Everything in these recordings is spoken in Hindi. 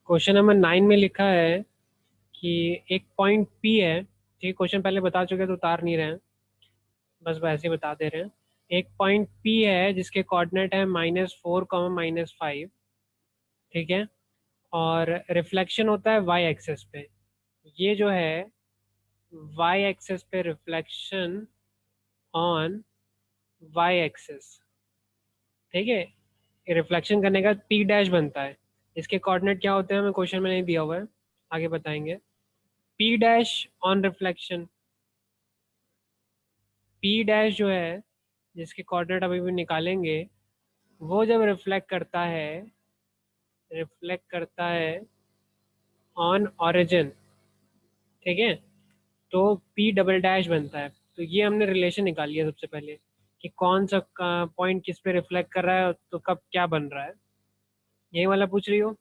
क्वेश्चन नंबर 9 में लिखा है कि एक पॉइंट पी है। ठीक, क्वेश्चन पहले बता चुके तो उतार नहीं रहे हैं, बस वैसे ही बता दे रहे हैं। एक पॉइंट पी है जिसके कोऑर्डिनेट है -4, -5। ठीक है, और रिफ्लेक्शन होता है वाई एक्सेस पे। ये जो है वाई एक्सेस पे रिफ्लेक्शन ऑन वाई एक्सेस। ठीक है, रिफ्लेक्शन करने का पी डैश बनता है। इसके कोऑर्डिनेट क्या होते हैं हमें क्वेश्चन में नहीं दिया हुआ है, आगे बताएंगे। P dash on reflection, P dash जो है जिसके कोऑर्डिनेट अभी भी निकालेंगे, वो जब रिफ्लेक्ट करता है ऑन ओरिजिन, ठीक है, तो पी डबल डैश बनता है। तो ये हमने रिलेशन निकाल लिया सबसे पहले कि कौन सा पॉइंट किस पे रिफ्लेक्ट कर रहा है तो कब क्या बन रहा है। यही वाला पूछ रही हो?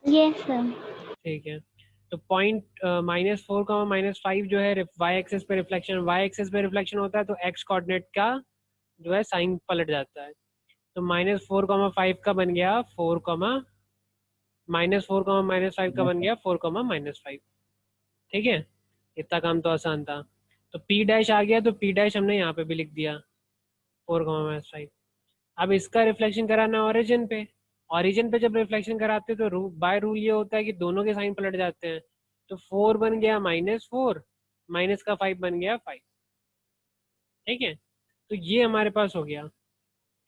Yes sir. ठीक है, तो पॉइंट -4, -5 जो है वाई एक्सेस पे रिफ्लेक्शन, वाई एक्सेस पे रिफ्लेक्शन होता है तो एक्स कोऑर्डिनेट का जो है साइन पलट जाता है। तो -4, 5 का बन गया 4, -4, -5 का बन गया 4, -5। ठीक है, इतना काम तो आसान था। तो पी डैश आ गया तो पी डैश हमने यहाँ पे भी लिख दिया 4, -5। अब इसका रिफ्लेक्शन कराना ओरिजिन पे। ओरिजिन पे जब रिफ्लेक्शन कराते हैं तो बाय रूल ये होता है कि दोनों के साइन पलट जाते हैं। तो 4 बन गया -4, माइनस का 5 बन गया 5। ठीक है, तो ये हमारे पास हो गया।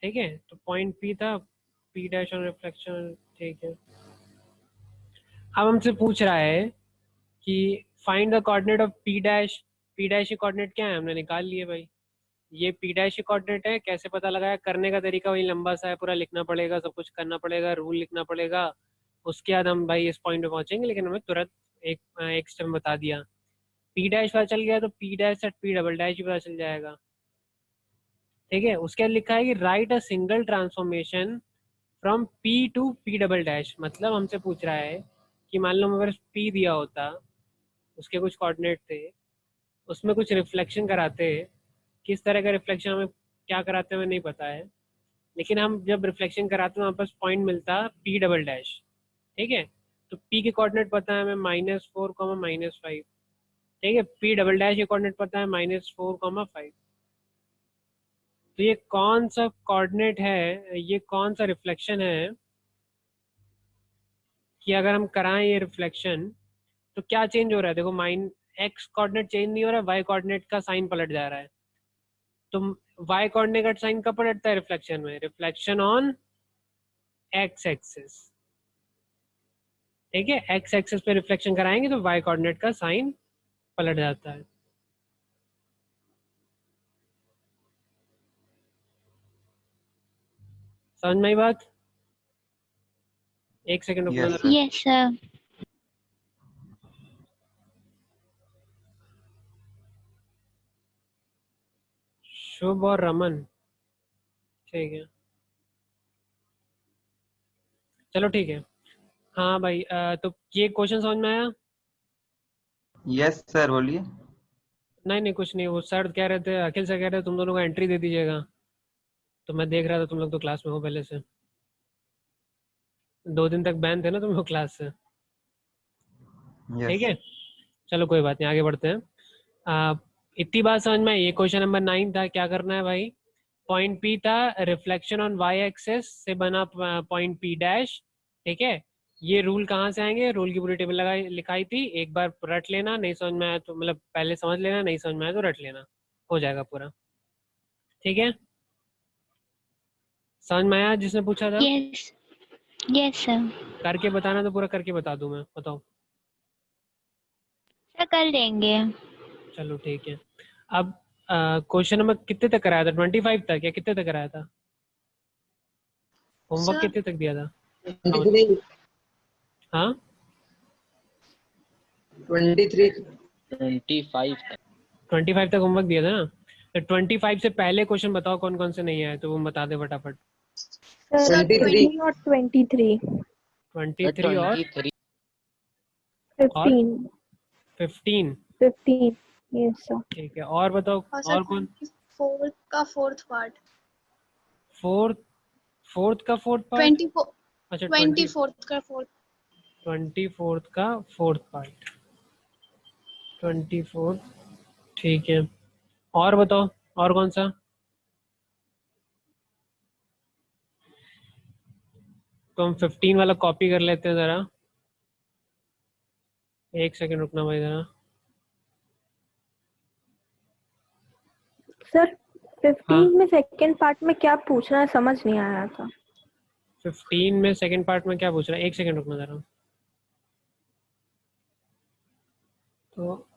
ठीक है, तो पॉइंट पी था, पी डैश ऑन रिफ्लेक्शन। ठीक है, अब हमसे पूछ रहा है कि find the coordinate of P dash. P dash के कोऑर्डिनेट क्या है, हमने निकाल लिए भाई। ये पी डैश के कोऑर्डिनेट है। कैसे पता लगाया, करने का तरीका वही लंबा सा है, पूरा लिखना पड़ेगा, सब कुछ करना पड़ेगा, रूल लिखना पड़ेगा। उसके बाद हम भाई इस पॉइंट पे पहुंचेंगे, लेकिन हमें तुरंत एक स्टेप में बता दिया। पी डैश पता चल गया तो पी डैश से पी डबल डैश भी पता चल जाएगा। ठीक है, उसके बाद लिखा है कि write a single transformation from P to P double dash. मतलब हमसे पूछ रहा है कि मान लो अगर पी दिया होता, उसके कुछ कोऑर्डिनेट थे, उसमें कुछ रिफ्लेक्शन कराते, किस तरह का रिफ्लेक्शन हमें क्या कराते हैं हमें नहीं पता है, लेकिन हम जब रिफ्लेक्शन कराते हैं वहाँ पर पॉइंट मिलता पी डबल डैश। ठीक है, तो पी के कोऑर्डिनेट पता है हमें -4, -5। ठीक है, पी डबल डैश के कोऑर्डिनेट पता है -4, 5। तो ये कौन सा कोऑर्डिनेट है, ये कौन सा रिफ्लेक्शन है कि अगर हम कराएं ये रिफ्लेक्शन तो क्या चेंज हो रहा है। देखो, एक्स कोऑर्डिनेट चेंज नहीं हो रहा है, वाई कोऑर्डिनेट का साइन पलट जा रहा है। तो वाई कोऑर्डिनेट का साइन कब पलटता है रिफ्लेक्शन में, रिफ्लेक्शन ऑन एक्स एक्सिस। ठीक है, एक्स एक्सिस पे रिफ्लेक्शन कराएंगे तो वाई कोऑर्डिनेट का साइन पलट जाता है। समझ में आई बात? एक सेकंड रुकना यस जरा। Yes sir. शुभ और रमन, ठीक है, चलो ठीक है। हाँ भाई, तो ये क्वेश्चन समझ में आया? यस सर, बोलिए। नहीं नहीं, कुछ नहीं, वो सर कह रहे थे, अखिल सर कह रहे थे तुम दोनों का एंट्री दे दीजिएगा। तो मैं देख रहा था तुम लोग तो क्लास में हो पहले से, 2 दिन तक बैन थे ना तुम लोग क्लास से। ठीक यस है, चलो कोई बात नहीं, आगे बढ़ते हैं। आ, इतनी बात समझ में आई। ये क्वेश्चन नंबर 9 था, क्या करना है भाई। पॉइंट पी था, रिफ्लेक्शन ऑन वाई एक्सेस से बना पॉइंट पी डैश। ठीक है, ये रूल कहाँ से आएंगे, रूल की पूरी टेबल लगाई लिखाई थी, एक बार रट लेना, नहीं समझ में आया तो मतलब पहले समझ लेना, नहीं समझ में आया तो रट लेना, हो जाएगा पूरा। ठीक है, समझ में आया जिसने पूछा था? Yes yes sir. करके बताना तो पूरा करके बता दूं मैं, बताओ। सर कर देंगे। चलो ठीक है। अब क्वेश्चन नंबर कितने तक कराया था, 25 तक या कितने तक कराया था? होमवर्क सर कितने तक दिया था? हाँ 23 हाँ, 23 25 25 तक होमवर्क दिया था ना। तो 25 से पहले क्वेश्चन बताओ कौन कौन से नहीं आए, तो वो बता दे फटाफट। सर 23 20 और 23 23 और 23 15 15। 15 यस सर। ठीक है, और बताओ, और सर और कौन? 24 का फोर्थ पार्ट। फोर्थ, फोर्थ का फोर्थ पार्ट? 24 अच्छा 24th का 4th 24th का 4th पार्ट, 24th, ठीक है। और बताओ, और कौन सा? तो हम 15 वाला कॉपी कर लेते हैं ज़रा, एक सेकंड रुकना भाई ज़रा। सर हाँ 15 में सेकंड पार्ट में क्या पूछना है समझ नहीं आया था। 15 में सेकंड पार्ट में क्या पूछ रहा है, एक सेकंड रुकना ज़रा। तो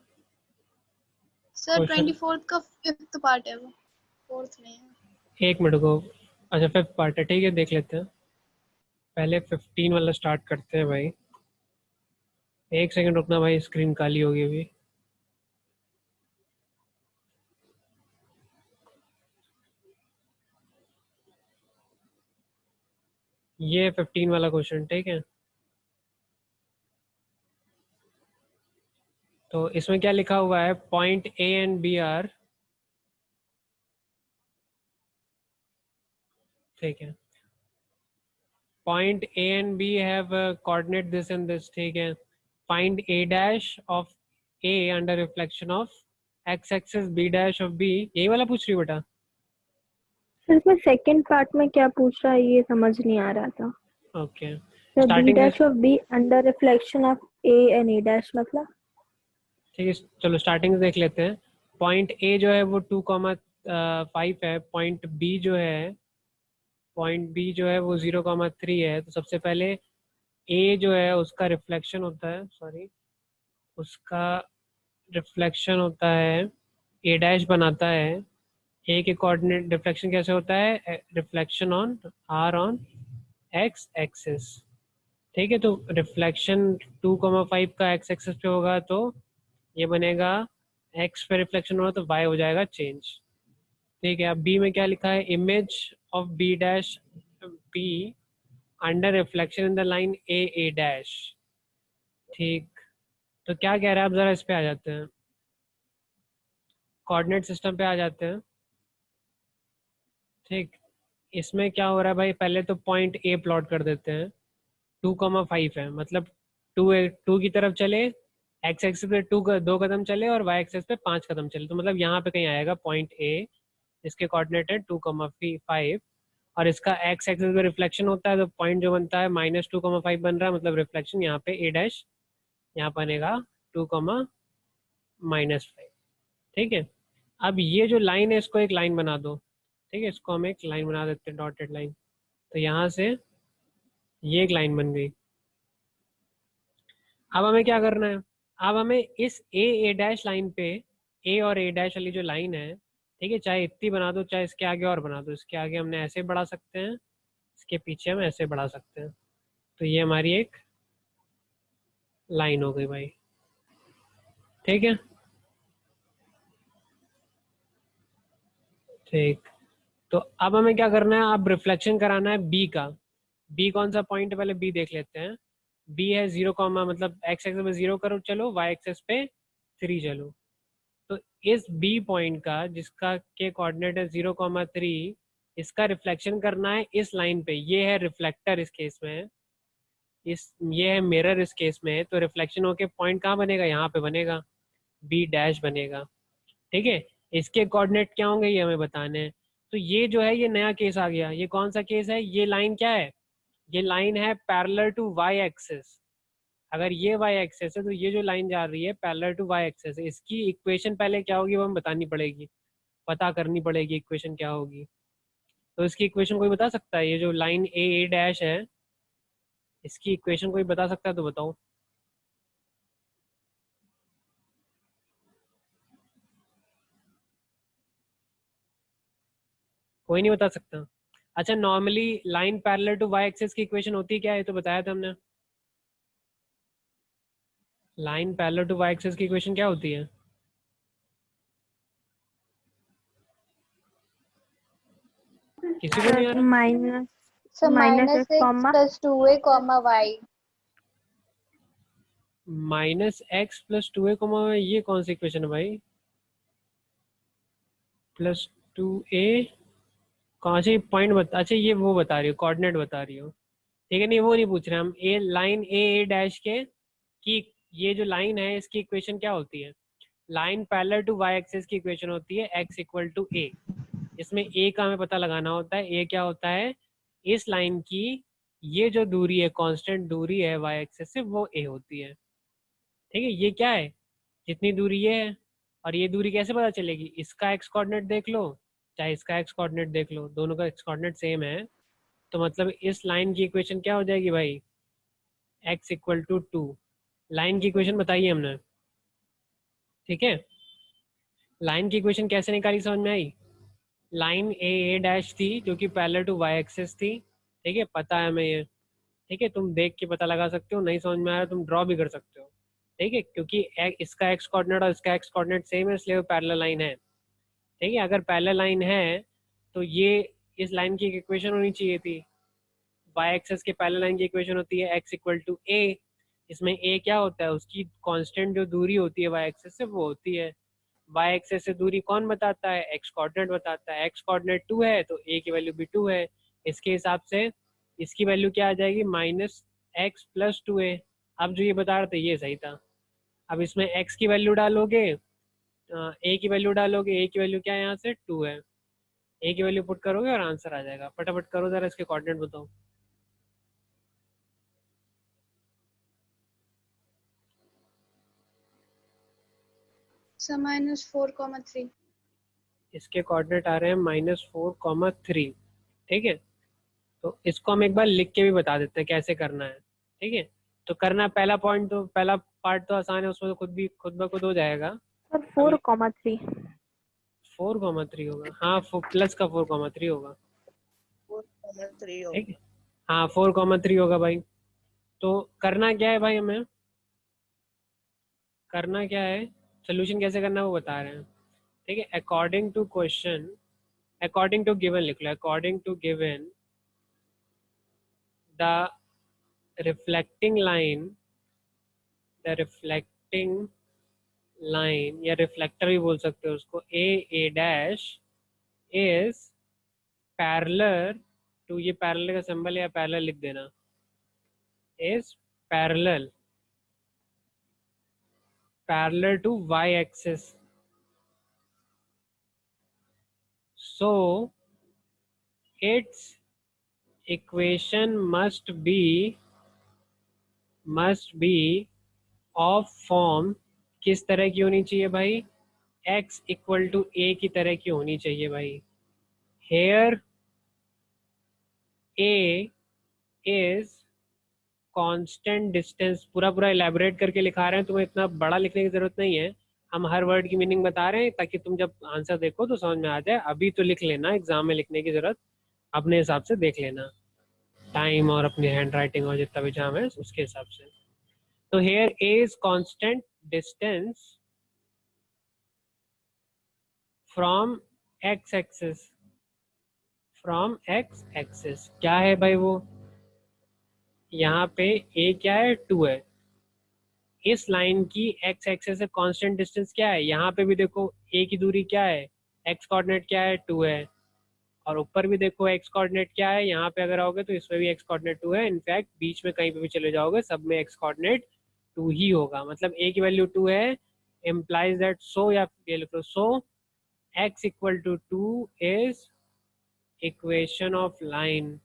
सर क्वेश्चन, 24th का 5th पार्ट है वो, 4th नहीं है। एक मिनट को, अच्छा 5th पार्ट है, ठीक है देख लेते हैं। पहले 15 वाला स्टार्ट करते हैं भाई, एक सेकंड रुकना भाई, स्क्रीन काली होगी अभी। ये 15 वाला क्वेश्चन, ठीक है। तो इसमें क्या लिखा हुआ है, point A and B are, ठीक है, point A and B have coordinate this and this, ठीक है। Find A dash of A under reflection of X axis B dash of B, यही वाला पूछ रही हो बेटा? सर इसमें सेकंड पार्ट में क्या पूछ रहा है ये समझ नहीं आ रहा था। Okay, sir be starting dash of B under reflection of A and A dash मतलब। ठीक है, चलो स्टार्टिंग से देख लेते हैं। पॉइंट ए जो है वो 2,5 है, पॉइंट बी जो है वो 0,3 है। तो सबसे पहले ए जो है उसका रिफ्लेक्शन होता है, सॉरी, उसका रिफ्लेक्शन होता है, ए डैश बनाता है। ए के कोऑर्डिनेट रिफ्लेक्शन कैसे होता है, reflection on or on X axis, ठीक है। तो रिफ्लेक्शन 2,5 का एक्स एक्सिस पे होगा तो ये बनेगा, एक्स पे रिफ्लेक्शन होगा तो वाई हो जाएगा चेंज, ठीक है। अब बी में क्या लिखा है, image of B dash B under reflection in the line A A dash, ठीक। तो क्या कह रहा है, अब जरा इस पे आ जाते हैं, कोऑर्डिनेट सिस्टम पे आ जाते हैं, ठीक। इसमें क्या हो रहा है भाई, पहले तो पॉइंट ए प्लॉट कर देते हैं। 2,5 है, मतलब टू की तरफ चले, एक्स एक्सिस पे 2 कदम चले और वाई एक्सिस पे 5 कदम चले, तो मतलब यहाँ पे कहीं आएगा पॉइंट ए, इसके कोऑर्डिनेट है 2,5, और इसका एक्स एक्सिस पे रिफ्लेक्शन होता है तो पॉइंट जो बनता है -2,5 बन रहा है, मतलब रिफ्लेक्शन यहाँ पे ए डैश यहाँ बनेगा 2,-5, ठीक है। अब ये जो लाइन है इसको एक लाइन बना दो, ठीक है, इसको हम एक लाइन बना देते हैं, डॉटेड लाइन। तो यहाँ से ये एक लाइन बन गई। अब हमें क्या करना है, अब हमें इस ए डैश लाइन पे, ए और ए डैश वाली जो लाइन है, ठीक है, चाहे इतनी बना दो चाहे इसके आगे और बना दो, इसके आगे हमने ऐसे बढ़ा सकते हैं, इसके पीछे हम ऐसे बढ़ा सकते हैं। तो ये हमारी एक लाइन हो गई भाई, ठीक है, ठीक। तो अब हमें क्या करना है, अब रिफ्लेक्शन कराना है बी का। बी कौन सा पॉइंट है, पहले बी देख लेते हैं। बी है 0, मतलब एक्स एक्सिस पे 0 करो चलो, वाई एक्सिस पे 3 चलो। तो इस बी पॉइंट का, जिसका के कोऑर्डिनेट है 0,3, इसका रिफ्लेक्शन करना है इस लाइन पे। ये है रिफ्लेक्टर इस केस में, ये है मिरर इस केस में। तो रिफ्लेक्शन होके पॉइंट कहाँ बनेगा, यहाँ पे बनेगा, बी डैश बनेगा, ठीक है। इसके कोऑर्डिनेट क्या होंगे ये हमें बताने हैं। तो ये जो है ये नया केस आ गया। ये कौन सा केस है, ये लाइन क्या है, ये लाइन है पैरेलल टू वाई एक्सिस। अगर ये वाई एक्सिस है तो ये जो लाइन जा रही है पैरेलल टू वाई एक्सिस है। इसकी इक्वेशन पहले क्या होगी वो हमें बतानी पड़ेगी, पता करनी पड़ेगी इक्वेशन क्या होगी। तो इसकी इक्वेशन कोई बता सकता है, ये जो लाइन ए ए डैश है इसकी इक्वेशन कोई बता सकता है तो बताओ। कोई नहीं बता सकता। अच्छा, normally line parallel to Y axis की इक्वेशन होती क्या है, ये तो बताया था हमने। Line parallel to Y axis की इक्वेशन क्या होती है, किसी को नहीं आ रहा? Minus sir minus -x X comma + 2a, y। -x + 2a, ये कौन सी इक्वेशन है भाई, +2a, कौन सी पॉइंट बता, अच्छा ये वो बता रही हो, कोऑर्डिनेट बता रही हो, ठीक है, नहीं वो नहीं पूछ रहे हम। ए लाइन ए डैश के की ये जो लाइन है इसकी इक्वेशन क्या होती है? Line parallel to Y axis की इक्वेशन होती है x इक्वल टू ए। इसमें ए का हमें पता लगाना होता है। ए क्या होता है? इस लाइन की ये जो दूरी है, कांस्टेंट दूरी है वाई एक्सिस से, वो ए होती है। ठीक है, ये क्या है? जितनी दूरी ये है। और ये दूरी कैसे पता चलेगी? इसका एक्स कोऑर्डिनेट देख लो, चाहे इसका एक्स कोऑर्डिनेट देख लो, दोनों का एक्स कोऑर्डिनेट सेम है। तो मतलब इस लाइन की इक्वेशन क्या हो जाएगी भाई? x equal to 2। लाइन की इक्वेशन बताइए हमने। ठीक है, लाइन की इक्वेशन कैसे निकाली समझ में आई? लाइन ए डैश थी जो कि पैरेलल टू वाई एक्सिस थी। ठीक है, पता है हमें ये। ठीक है, तुम देख के पता लगा सकते हो, नहीं समझ में आया तुम ड्रॉ भी कर सकते हो। ठीक है, क्योंकि इसका एक्स कोऑर्डिनेट और इसका एक्स कोऑर्डिनेट सेम है, इसलिए वो पैरेलल लाइन है। ठीक है, अगर पैरेलल लाइन है तो ये इस लाइन की इक्वेशन होनी चाहिए थी। वाई एक्सिस के पैरेलल लाइन की इक्वेशन होती है x इक्वल टू ए। इसमें a क्या होता है? उसकी कांस्टेंट जो दूरी होती है वाई एक्सिस से, वो होती है। वाई एक्सिस से दूरी कौन बताता है? एक्स कोऑर्डिनेट बताता है। एक्स कोऑर्डिनेट 2 है तो a की वैल्यू भी 2 है। इसके हिसाब से इसकी वैल्यू क्या आ जाएगी? Minus x plus 2a। अब जो ये बता रहे थे ये सही था। अब इसमें x की वैल्यू डालोगे, a की वैल्यू डालोगे। a की वैल्यू क्या है? यहाँ से 2 है। a की वैल्यू पुट करोगे और आंसर आ जाएगा। फटाफट करो जरा, इसके कोऑर्डिनेट बताओ। सर -4,3। इसके कोऑर्डिनेट आ रहे हैं -4,3। ठीक है, तो इसको हम एक बार लिख के भी बता देते हैं कैसे करना है। ठीक है, तो करना पहला पॉइंट, तो पहला पार्ट तो आसान है, उसमें तो खुद ब खुद हो जाएगा। सर 4,3। 4,3 होगा, हाँ प्लस का 4,3 होगा। 4,3 ठीक है, हाँ 4,3 होगा भाई। तो करना क्या है भाई हमें? करना क्या है, सोल्यूशन कैसे करना है वो बता रहे हैं। ठीक है, according to question, according to given लिख लो। According to given the reflecting line, the reflecting line या रिफ्लेक्टर भी बोल सकते हो उसको, a dash is parallel to, ये पैरेलल का सिंबल या पैरेलल लिख देना, is parallel parallel to y axis. So its equation must be of form, किस तरह की होनी चाहिए भाई? x इक्वल टू a की तरह की होनी चाहिए भाई। Here a is constant distance. पूरा पूरा इलेबोरेट करके लिखा रहे हैं, तुम्हें इतना बड़ा लिखने की जरूरत नहीं है। हम हर वर्ड की मीनिंग बता रहे हैं ताकि तुम जब आंसर देखो तो समझ में आ जाए। अभी तो लिख लेना, एग्जाम में लिखने की जरूरत अपने हिसाब से देख लेना, टाइम और अपनी हैंड राइटिंग और जितना भी जाम है उसके हिसाब से। तो here a is constant distance from x axis, from x axis क्या है भाई वो? यहाँ पे a क्या है? 2 है। इस लाइन की x एक्सिस से कांस्टेंट डिस्टेंस क्या है? यहाँ पे भी देखो a की दूरी क्या है? x कोऑर्डिनेट क्या है? 2 है। और ऊपर भी देखो x कोऑर्डिनेट क्या है? यहाँ पे अगर आओगे तो इसमें भी x कोऑर्डिनेट 2 है। इनफैक्ट बीच में कहीं पे भी चले जाओगे सब में x कोऑर्डिनेट 2 ही होगा। मतलब a की वैल्यू 2 है, इम्प्लाइज दैट सो, या ये लिख लो so x equal to 2 is equation of line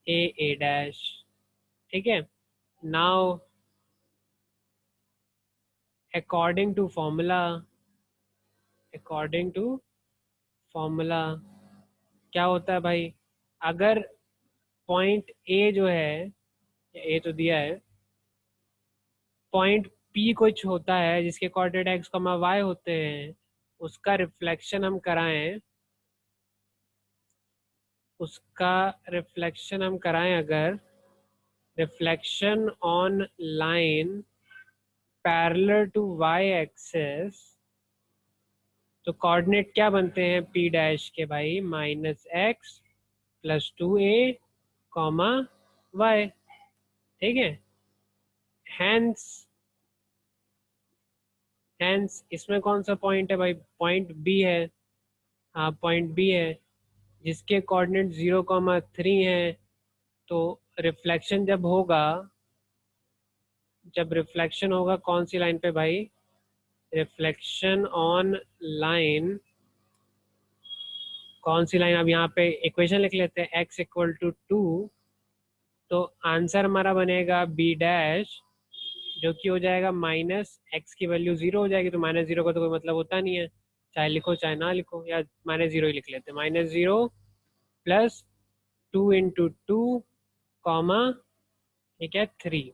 a dash. ठीक है, now according to formula, according to formula क्या होता है भाई? अगर पॉइंट ए जो है, ए तो दिया है, पॉइंट पी कुछ होता है जिसके कोऑर्डिनेट एक्स कॉमा वाई होते हैं, उसका रिफ्लेक्शन हम कराएं, उसका रिफ्लेक्शन हम कराएं अगर, reflection on line parallel to Y axis, तो कोऑर्डिनेट क्या बनते हैं पी डैश के भाई? -x प्लस 2a कॉमा वाई। ठीक है, हैंस हैंस इसमें कौन सा पॉइंट है भाई? पॉइंट बी है। हाँ पॉइंट बी है, जिसके कोऑर्डिनेट 0,3 है। तो रिफ्लेक्शन जब रिफ्लेक्शन होगा कौन सी लाइन पे भाई, रिफ्लेक्शन ऑन लाइन, कौन सी लाइन, अब यहाँ पे इक्वेशन लिख लेते हैं, x इक्वल टू 2, तो आंसर हमारा बनेगा b डैश, जो कि हो जाएगा माइनस एक्स की वैल्यू 0 हो जाएगी, तो माइनस 0 का तो कोई मतलब होता नहीं है, चाहे लिखो चाहे ना लिखो, या माइनस 0 ही लिख लेते हैं, -0 प्लस 2 इंटू 2 कॉमा, ठीक है 3,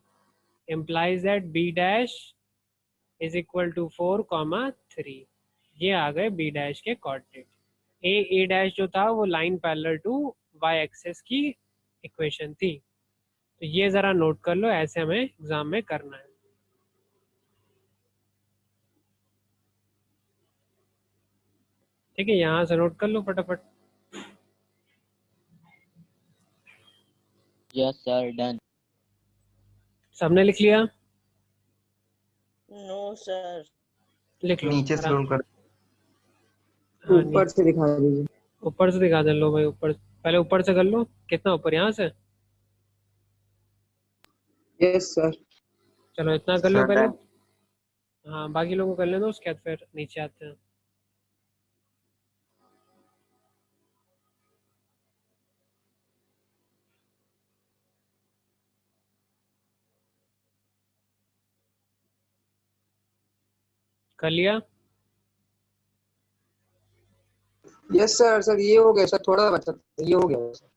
implies that b dash is equal to 4 comma 3। ये आ गए b डैश के कोऑर्डिनेट। ए डैश जो था वो line parallel to y axis की इक्वेशन थी। तो ये ज़रा नोट कर लो, ऐसे हमें एग्जाम में करना है। ठीक है, यहाँ से नोट कर लो फटाफट। Yes, sir. Done. सबने लिख लिया? No sir. लिख लो नीचे आराम। स्क्रॉल कर। हाँ, ऊपर से दिखा दीजिए। ऊपर से दिखा दे लो भाई, ऊपर पहले ऊपर से कर लो। कितना ऊपर, यहाँ से? Yes sir. चलो इतना कर लो सर पहले। डन। हाँ, बाकी लोगों को कर लेना, उसके बाद फिर नीचे आते हैं। कर लिया? Yes sir. सर ये हो गया सर, थोड़ा बचा था, ये हो गया सर।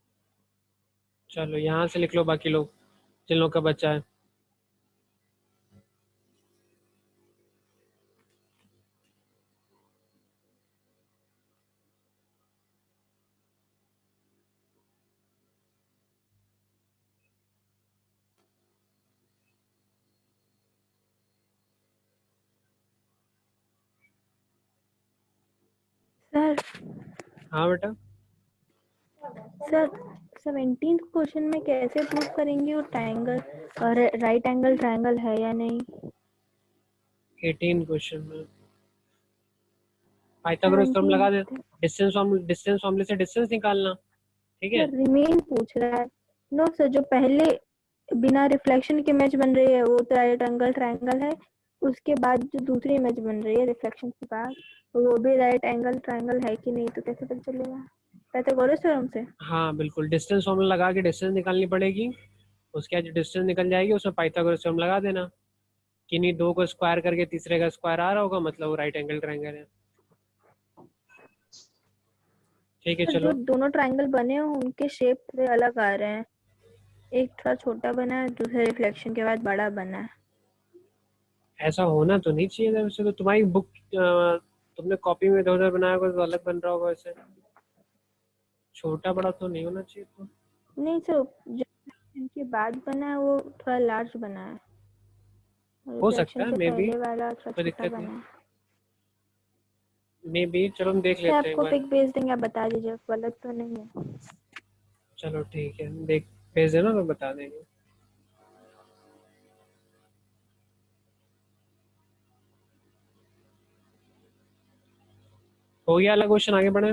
चलो यहाँ से लिख लो बाकी लोग, जिन लोग का बच्चा है। सर हाँ बेटा। सर 17th क्वेश्चन में कैसे प्रूव करेंगे वो ट्रायंगल और राइट एंगल ट्रायंगल है या नहीं? 18 क्वेश्चन में पाइथागोरस थ्योरम लगा दे, डिस्टेंस फॉर्मूले से डिस्टेंस निकालना। ठीक है, सर रिमेन पूछ रहा है। नो सर, जो पहले बिना रिफ्लेक्शन की इमेज बन रही है वो तो राइट एंगल ट्रायंगल है, उसके बाद जो दूसरी इमेज बन रही है रिफ्लेक्शन के बाद, तो वो भी राइट एंगल ट्रायंगल है कि नहीं, तो कैसे पता चलेगा? पाइथागोरस थ्योरम से? हाँ बिल्कुल, डिस्टेंस फॉर्मूला लगा के डिस्टेंस निकालनी पड़ेगी। उसके बाद जो डिस्टेंस निकल जाएगी उसमें पाइथागोरस थ्योरम लगा देना, किन्हीं दो को स्क्वायर करके तीसरे का स्क्वायर आ रहा होगा, मतलब वो राइट एंगल ट्रायंगल है। ठीक है सर चलो। जो दोनों ट्रायंगल बने हैं उनके शेप थोड़े अलग आ रहे हैं, एक थोड़ा छोटा बना है, दूसरे रिफ्लेक्शन के बाद बड़ा बना है। ऐसा होना तो नहीं चाहिए था वैसे, तो तुम्हारी बुक तुमने कॉपी में इधर उधर बनाया होगा तो अलग बन रहा होगा, वैसे छोटा बड़ा तो नहीं होना चाहिए था। नहीं सर, जो रिफ्लेक्शन के बाद बना है वो थोड़ा लार्ज बना है, हो सकता रिफ्लेक्शन है, से मे बी, पहले वाला थोड़ा कोई छोटा दिक्कत बना नहीं, है। May be. चलो हम देख सर लेते हैं एक आपको बार। पिक भेज देंगे, आप बता दीजिए गलत तो नहीं है। चलो ठीक है, देख भेज देना तो बता देंगे। हो गया अगला क्वेश्चन, आगे बढ़े।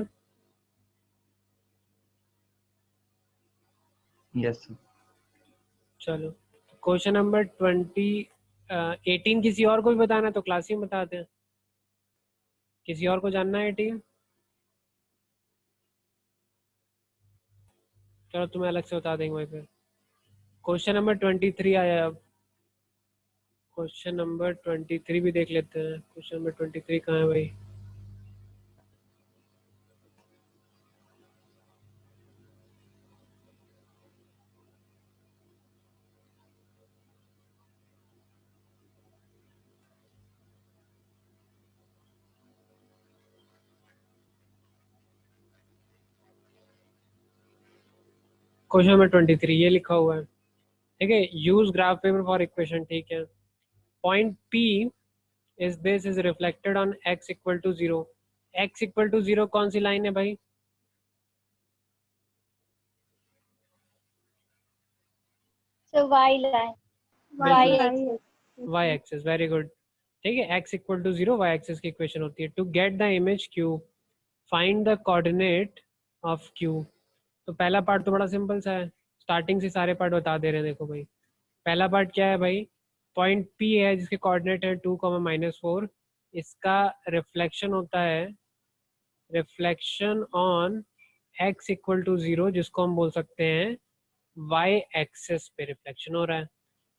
Yes sir. चलो क्वेश्चन नंबर 18 किसी और को भी बताना है तो क्लास ही में बताते हैं। किसी और को जानना है 18? चलो तुम्हें अलग से बता देंगे भाई फिर। क्वेश्चन नंबर 23 आया अब। क्वेश्चन नंबर 23 भी देख लेते हैं। क्वेश्चन नंबर 23 कहाँ है भाई? क्वेश्चन नंबर 23 ये लिखा हुआ है, ठीक है। Use graph paper for equation, ठीक है। Point P is this is reflected on x equal to 0। x equal to 0 कौन सी लाइन है भाई? So y line, y बिल्कुल, axis. y axis, very good. ठीक है, x equal to 0 y axis की इक्वेशन होती है। To get the image q find the coordinate of q। तो पहला पार्ट तो बड़ा सिंपल सा है, स्टार्टिंग से सारे पार्ट बता दे रहे हैं। देखो भाई, पहला पार्ट क्या है भाई, पॉइंट P है जिसके कोऑर्डिनेट है 2, -4, इसका रिफ्लेक्शन होता है, reflection on x equal to 0, जिसको हम बोल सकते हैं y एक्सेस पे रिफ्लेक्शन हो रहा है।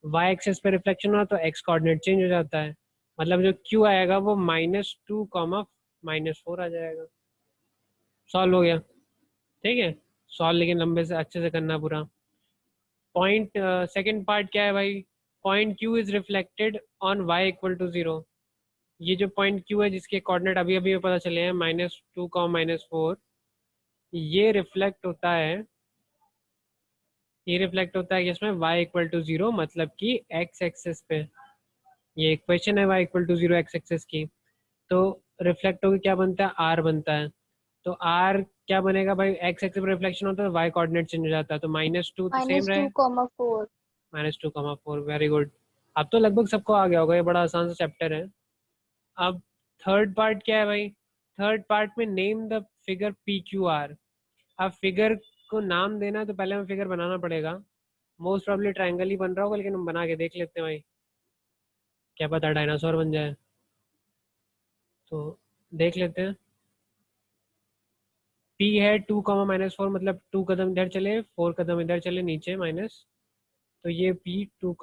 y एक्सेस पे रिफ्लेक्शन हो रहा है तो x कोऑर्डिनेट चेंज हो जाता है, मतलब जो q आएगा वो -2, -4 आ जाएगा। सॉल्व हो गया, ठीक है। सॉल्व लेकिन लंबे से अच्छे से करना पूरा। पॉइंट सेकंड पार्ट क्या है भाई, point Q is reflected on y equal to 0। ये जो पॉइंट Q है जिसके कोऑर्डिनेट अभी अभी पता चले हैं -2, -4, ये रिफ्लेक्ट होता है, ये रिफ्लेक्ट होता है इसमें y इक्वल टू 0, मतलब कि x एक्सेस पे। ये इक्वेशन है y equal to 0 x axis की। तो रिफ्लेक्ट होकर क्या बनता है, r बनता है। तो r क्या बनेगा भाई, x एक्सेस पे रिफ्लेक्शन होता है तो y कोऑर्डिनेट चेंज हो जाता है, तो -2 तो सेम रहे, -2, 4 -2, 4। वेरी गुड, अब तो लगभग सबको आ गया होगा, ये बड़ा आसान सा चैप्टर है। अब थर्ड पार्ट क्या है भाई, थर्ड पार्ट में नेम द फिगर PQR। अब फिगर को नाम देना है तो पहले हमें फिगर बनाना पड़ेगा। मोस्ट प्रॉब्ली ट्रायंगल ही बन रहा होगा, लेकिन हम बना के देख लेते हैं भाई, क्या पता डायनासोर बन जाए। तो देख लेते हैं। P है 2, -4, मतलब 2 कदम इधर चले, 4 कदम इधर चले नीचे माइनस, तो ये P 2,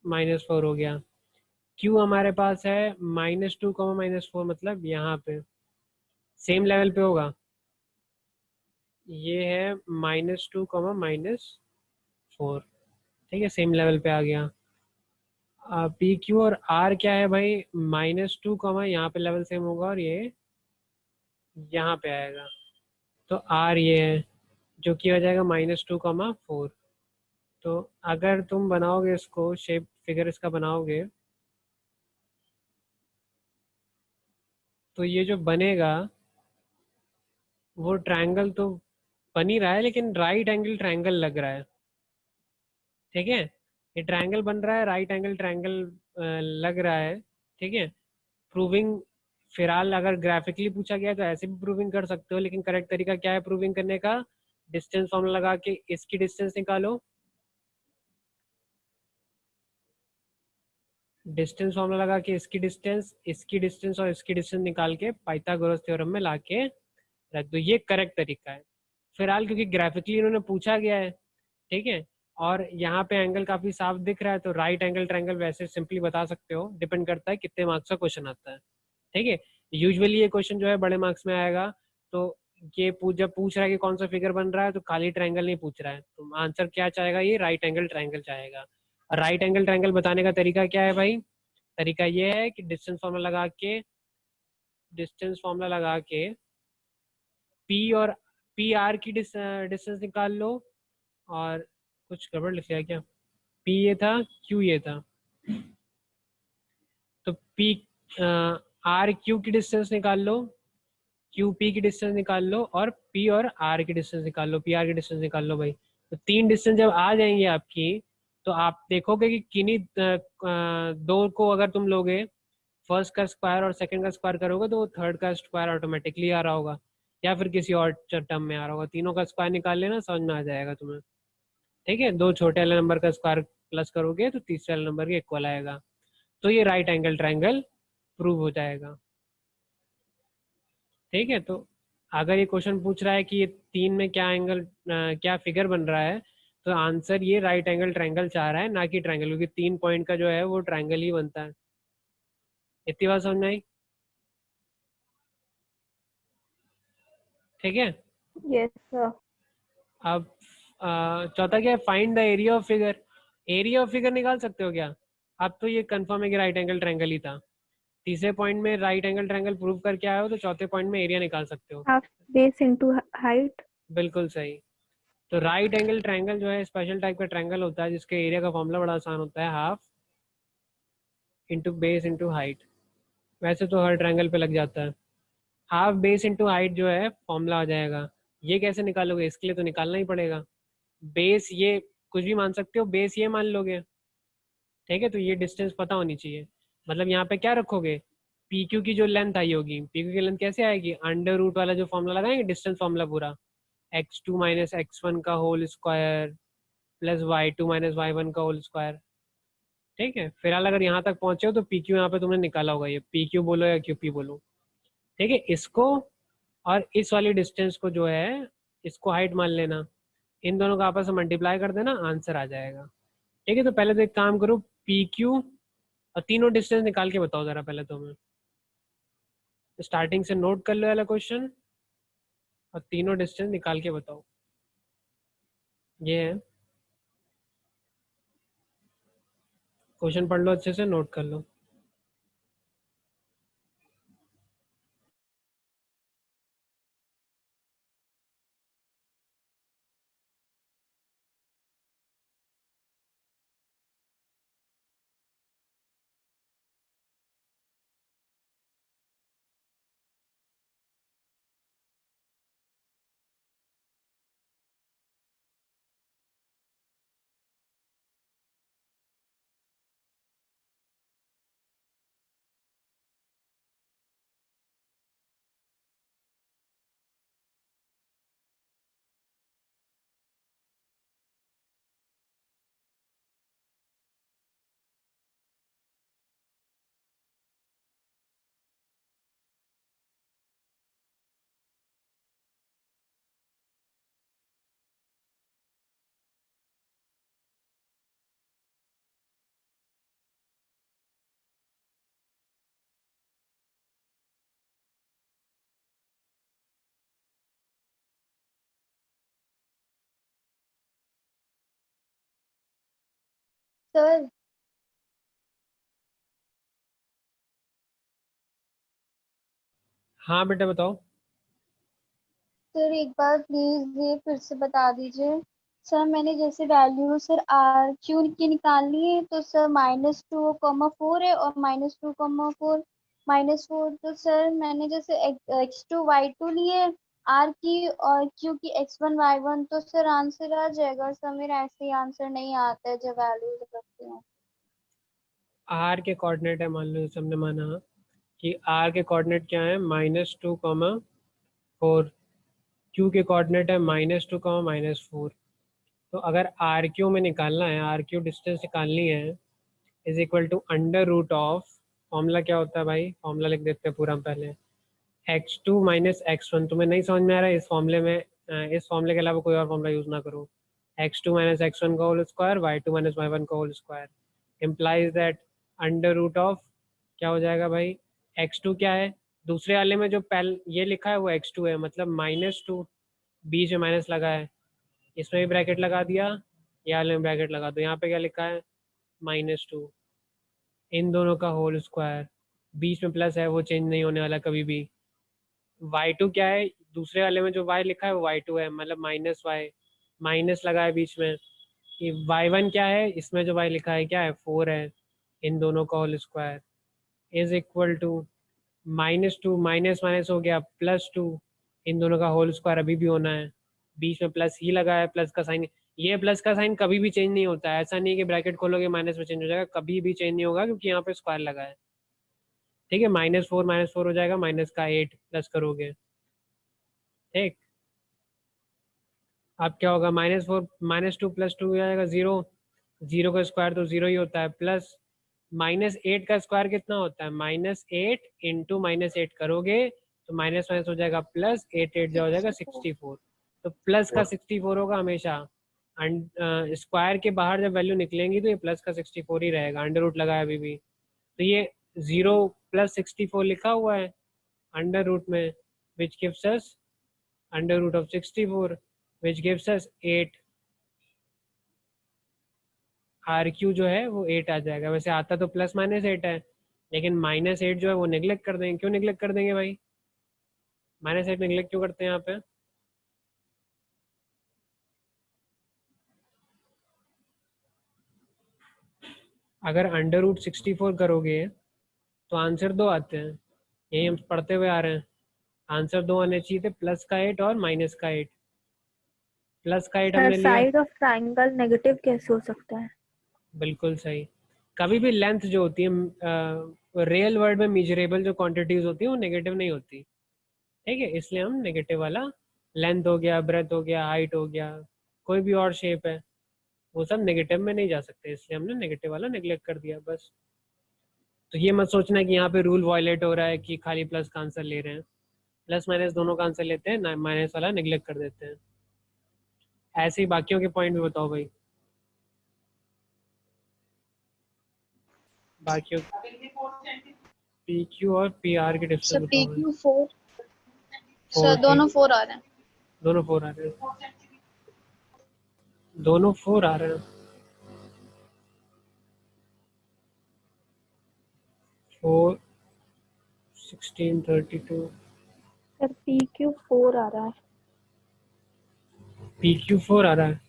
-4 हो गया। Q हमारे पास है -2, -4, मतलब यहाँ पे सेम लेवल पे होगा, ये है -2, -4, ठीक है, सेम लेवल पे आ गया। पी क्यू और आर क्या है भाई, -2, यहाँ पे लेवल सेम होगा और ये यहाँ पे आएगा, तो आर ये है जो कि हो जाएगा -2, 4। तो अगर तुम बनाओगे इसको, शेप फिगर इसका बनाओगे, तो ये जो बनेगा वो ट्रायंगल तो बन ही रहा है, लेकिन राइट एंगल ट्रायंगल लग रहा है, ठीक है। ये ट्रायंगल बन रहा है, राइट एंगल ट्रायंगल लग रहा है, ठीक है। प्रूविंग फिलहाल अगर ग्राफिकली पूछा गया तो ऐसे भी प्रूविंग कर सकते हो, लेकिन करेक्ट तरीका क्या है प्रूविंग करने का, डिस्टेंस फॉर्मूला लगा के इसकी डिस्टेंस निकालो, डिस्टेंस फॉर्मूला लगा के इसकी डिस्टेंस और इसकी डिस्टेंस निकाल के पाइथागोरस थ्योरम में लाके रख दो, ये करेक्ट तरीका है फिलहाल, क्योंकि ग्राफिकली इन्होंने पूछा गया है, ठीक है। और यहाँ पे एंगल काफी साफ दिख रहा है, तो राइट एंगल ट्रायंगल वैसे सिंपली बता सकते हो, डिपेंड करता है कितने मार्क्स का क्वेश्चन आता है, ठीक है। यूजुअली ये क्वेश्चन जो है बड़े मार्क्स में आएगा, तो ये जब पूछ रहा है कि कौन सा फिगर बन रहा है तो खाली ट्रायंगल नहीं पूछ रहा है, तो आंसर क्या चाहेगा, ये राइट एंगल ट्रायंगल चाहेगा। राइट एंगल ट्रायंगल बताने का तरीका क्या है भाई, तरीका ये है कि डिस्टेंस फॉर्मूला लगा के पी और पी आर की डिस्टेंस निकाल लो, और कुछ गड़बड़ लिख लिया क्या, पी ये था, क्यू ये था, तो पी आर क्यू की डिस्टेंस निकाल लो, क्यू पी की डिस्टेंस निकाल लो, और पी और आर की डिस्टेंस निकाल लो, पी आर की डिस्टेंस निकाल लो भाई। तो 3 डिस्टेंस जब आ जाएंगे आपकी, तो आप देखोगे कि किन्हीं दो को अगर तुम लोगे, फर्स्ट का स्क्वायर और सेकंड का स्क्वायर करोगे तो थर्ड का स्क्वायर ऑटोमेटिकली आ रहा होगा, या फिर किसी और टर्म में आ रहा होगा। तीनों का स्क्वायर निकाल लेना, समझ में आ जाएगा तुम्हें, ठीक है। 2 छोटे वाले नंबर का स्क्वायर प्लस करोगे तो तीसरे वाले नंबर के इक्वल आएगा, तो ये राइट एंगल ट्रायंगल प्रूव हो जाएगा, ठीक है। तो अगर ये क्वेश्चन पूछ रहा है कि ये 3 में क्या एंगल क्या फिगर बन रहा है, तो आंसर ये राइट एंगल ट्रायंगल चाह रहा है, ना कि ट्रायंगल, क्योंकि 3 पॉइंट का जो है वो ट्रायंगल ही बनता है। इतनी बात समझ में आई, ठीक है। Yes sir. अब चौथा क्या है, find the area of figure. Area of figure निकाल सकते हो क्या, अब तो ये कंफर्म है कि राइट एंगल ट्रायंगल ही था। तीसरे पॉइंट में राइट एंगल ट्रायंगल प्रूव करके आए हो, तो चौथे पॉइंट में एरिया निकाल सकते हो। Half base into height. बिल्कुल सही। तो राइट एंगल ट्रायंगल जो है स्पेशल टाइप का ट्रायंगल होता है, जिसके एरिया का फॉर्मूला बड़ा आसान होता है, half into base into height. वैसे तो हर ट्रायंगल पे लग जाता है। हाफ बेस इंटू हाइट जो है फॉर्मूला आ जाएगा। ये कैसे निकालोगे, इसके लिए तो निकालना ही पड़ेगा। बेस ये कुछ भी मान सकते हो, बेस ये मान लोगे, ठीक है। तो ये डिस्टेंस पता होनी चाहिए, मतलब यहाँ पे क्या रखोगे, पी क्यू की जो लेंथ आई होगी, पी क्यू की लेंथ कैसे आएगी, अंडर रूट वाला जो फॉर्मूला लगाएंगे, डिस्टेंस फॉर्मूला पूरा, x2 - x1 का whole square plus y2 minus y1 का होल स्क्वायर। ठीक है, फिलहाल अगर यहाँ तक पहुंचे हो तो पी क्यू यहाँ पे तुमने निकाला होगा, ये पी क्यू बोलो या क्यू पी बोलो। ठीक है, इसको और इस वाली डिस्टेंस को जो है इसको हाइट मान लेना, इन दोनों का आपस में मल्टीप्लाई कर देना, आंसर आ जाएगा। ठीक है, तो पहले तो एक काम करो, पी क्यू और तीनों डिस्टेंस निकाल के बताओ जरा पहले तो हमें। स्टार्टिंग से नोट कर लो वाला क्वेश्चन और तीनों डिस्टेंस निकाल के बताओ। ये है क्वेश्चन, पढ़ लो अच्छे से, नोट कर लो। सर हाँ बेटा बताओ। सर एक बार प्लीज ये फिर से बता दीजिए। सर मैंने जैसे वैल्यू सर आर क्यू की निकालनी है, तो सर -2,4 है और -2,4 -4, तो सर मैंने जैसे x2 y2 लिए आर की और क्यू की x1 y1, तो सर आंसर आ जाएगा। सर मेरा ऐसे ही आंसर नहीं आता है जब वैल्यूज रखती हूँ। आर के कोऑर्डिनेट है, मान लो जैसे हमने माना कि आर के कोऑर्डिनेट क्या है, -2,4, क्यू के कोऑर्डिनेट है -2,-4। तो अगर आर क्यू में निकालना है, आर क्यू डिस्टेंस निकालनी है, is equal to under root of, formula क्या होता है भाई, फॉर्मूला लिख देते हैं पूरा हम पहले। x2 माइनस x1, तुम्हें नहीं समझ में आ रहा है इस फॉर्मूले में, इस फॉर्मूले के अलावा कोई और फॉर्मूला यूज ना करो। x2 माइनस x1 का whole square, y2 minus y1 का whole square, implies that under root of, क्या हो जाएगा भाई, x2 क्या है, दूसरे वाले में जो पहले ये लिखा है वो x2 है, मतलब -2, बीच में माइनस लगा है, इसमें भी ब्रैकेट लगा दिया, ये वाले में ब्रैकेट लगा दो, यहाँ पे क्या लिखा है -2, इन दोनों का होल स्क्वायर, बीच में प्लस है वो चेंज नहीं होने वाला कभी भी। y2 क्या है, दूसरे वाले में जो y लिखा है वो y2 है, मतलब -y, माइनस लगा है बीच में। ये y1 क्या है, इसमें जो y लिखा है क्या है, 4 है, इन दोनों का whole square is equal to -2, minus minus हो गया +2, इन दोनों का होल स्क्वायर अभी भी होना है, बीच में प्लस ही लगा है, प्लस का साइन, ये प्लस का साइन कभी भी चेंज नहीं होता है, ऐसा नहीं कि ब्रैकेट खोलोगे माइनस में चेंज हो जाएगा, कभी भी चेंज नहीं होगा क्योंकि यहाँ पे स्क्वायर लगा है। ठीक है, -4 हो जाएगा, माइनस का 8 प्लस करोगे, ठीक, अब क्या होगा, -4 -2 + 2 हो जाएगा 0, 0 का स्क्वायर तो 0 ही होता है, प्लस -8 का स्क्वायर कितना होता है, -8 इंटू -8 करोगे तो माइनस माइनस हो जाएगा प्लस, 8 8 जा हो जाएगा 64, तो प्लस का 64 होगा हमेशा, स्क्वायर के बाहर जब वैल्यू निकलेंगी तो ये प्लस का 64 ही रहेगा, अंडर रूट लगा है अभी भी, तो ये 0 + 64 लिखा हुआ है अंडर रूट में, which gives us under root of 64, which gives us 8, R Q जो है वो 8 आ जाएगा, वैसे आता तो +-8 है, लेकिन -8 जो है वो निगलेक्ट कर देंगे, क्यों निगलेक्ट कर देंगे भाई, -8 निगलेक्ट क्यों करते हैं यहाँ पे, अगर अंडर रूट 64 करोगे तो आंसर 2 आते हैं, यही हम पढ़ते हुए आ रहे हैं, आंसर 2 आने चाहिए थे, प्लस का 8 और माइनस का 8, प्लस का 8 सर हमने लिया, साइड ऑफ ट्राइंगल नेगेटिव कैसे हो सकता है? बिल्कुल सही, कभी भी लेंथ जो होती है रियल वर्ल्ड में मेजरेबल जो क्वांटिटीज होती है वो नेगेटिव नहीं होती, ठीक है, इसलिए हम नेगेटिव वाला, लेंथ हो गया, ब्रेथ हो गया, हाइट हो गया, कोई भी और शेप है, वो सब नेगेटिव में नहीं जा सकते, इसलिए हमने नेगेटिव वाला नेग्लेक्ट कर दिया बस। तो ये मत सोचना कि यहाँ पे रूल वायलेट हो रहा है कि खाली प्लस का आंसर ले रहे हैं, प्लस माइनस दोनों का आंसर लेते हैं, माइनस वाला नेग्लेक्ट कर देते हैं। ऐसे ही बाकियों के पॉइंट भी बताओ भाई, बाकियों पी क्यू और पी आर के डिफरेंस सर बताओ भाई। PQ4 फोर, सर दोनों ठीक। 4 आ रहे हैं। दोनों 4 आ रहे हैं, दोनों 4 आ रहे हैं। 4 16 32 सर PQ4 आ रहा है। पी क्यू 4 आ रहा है।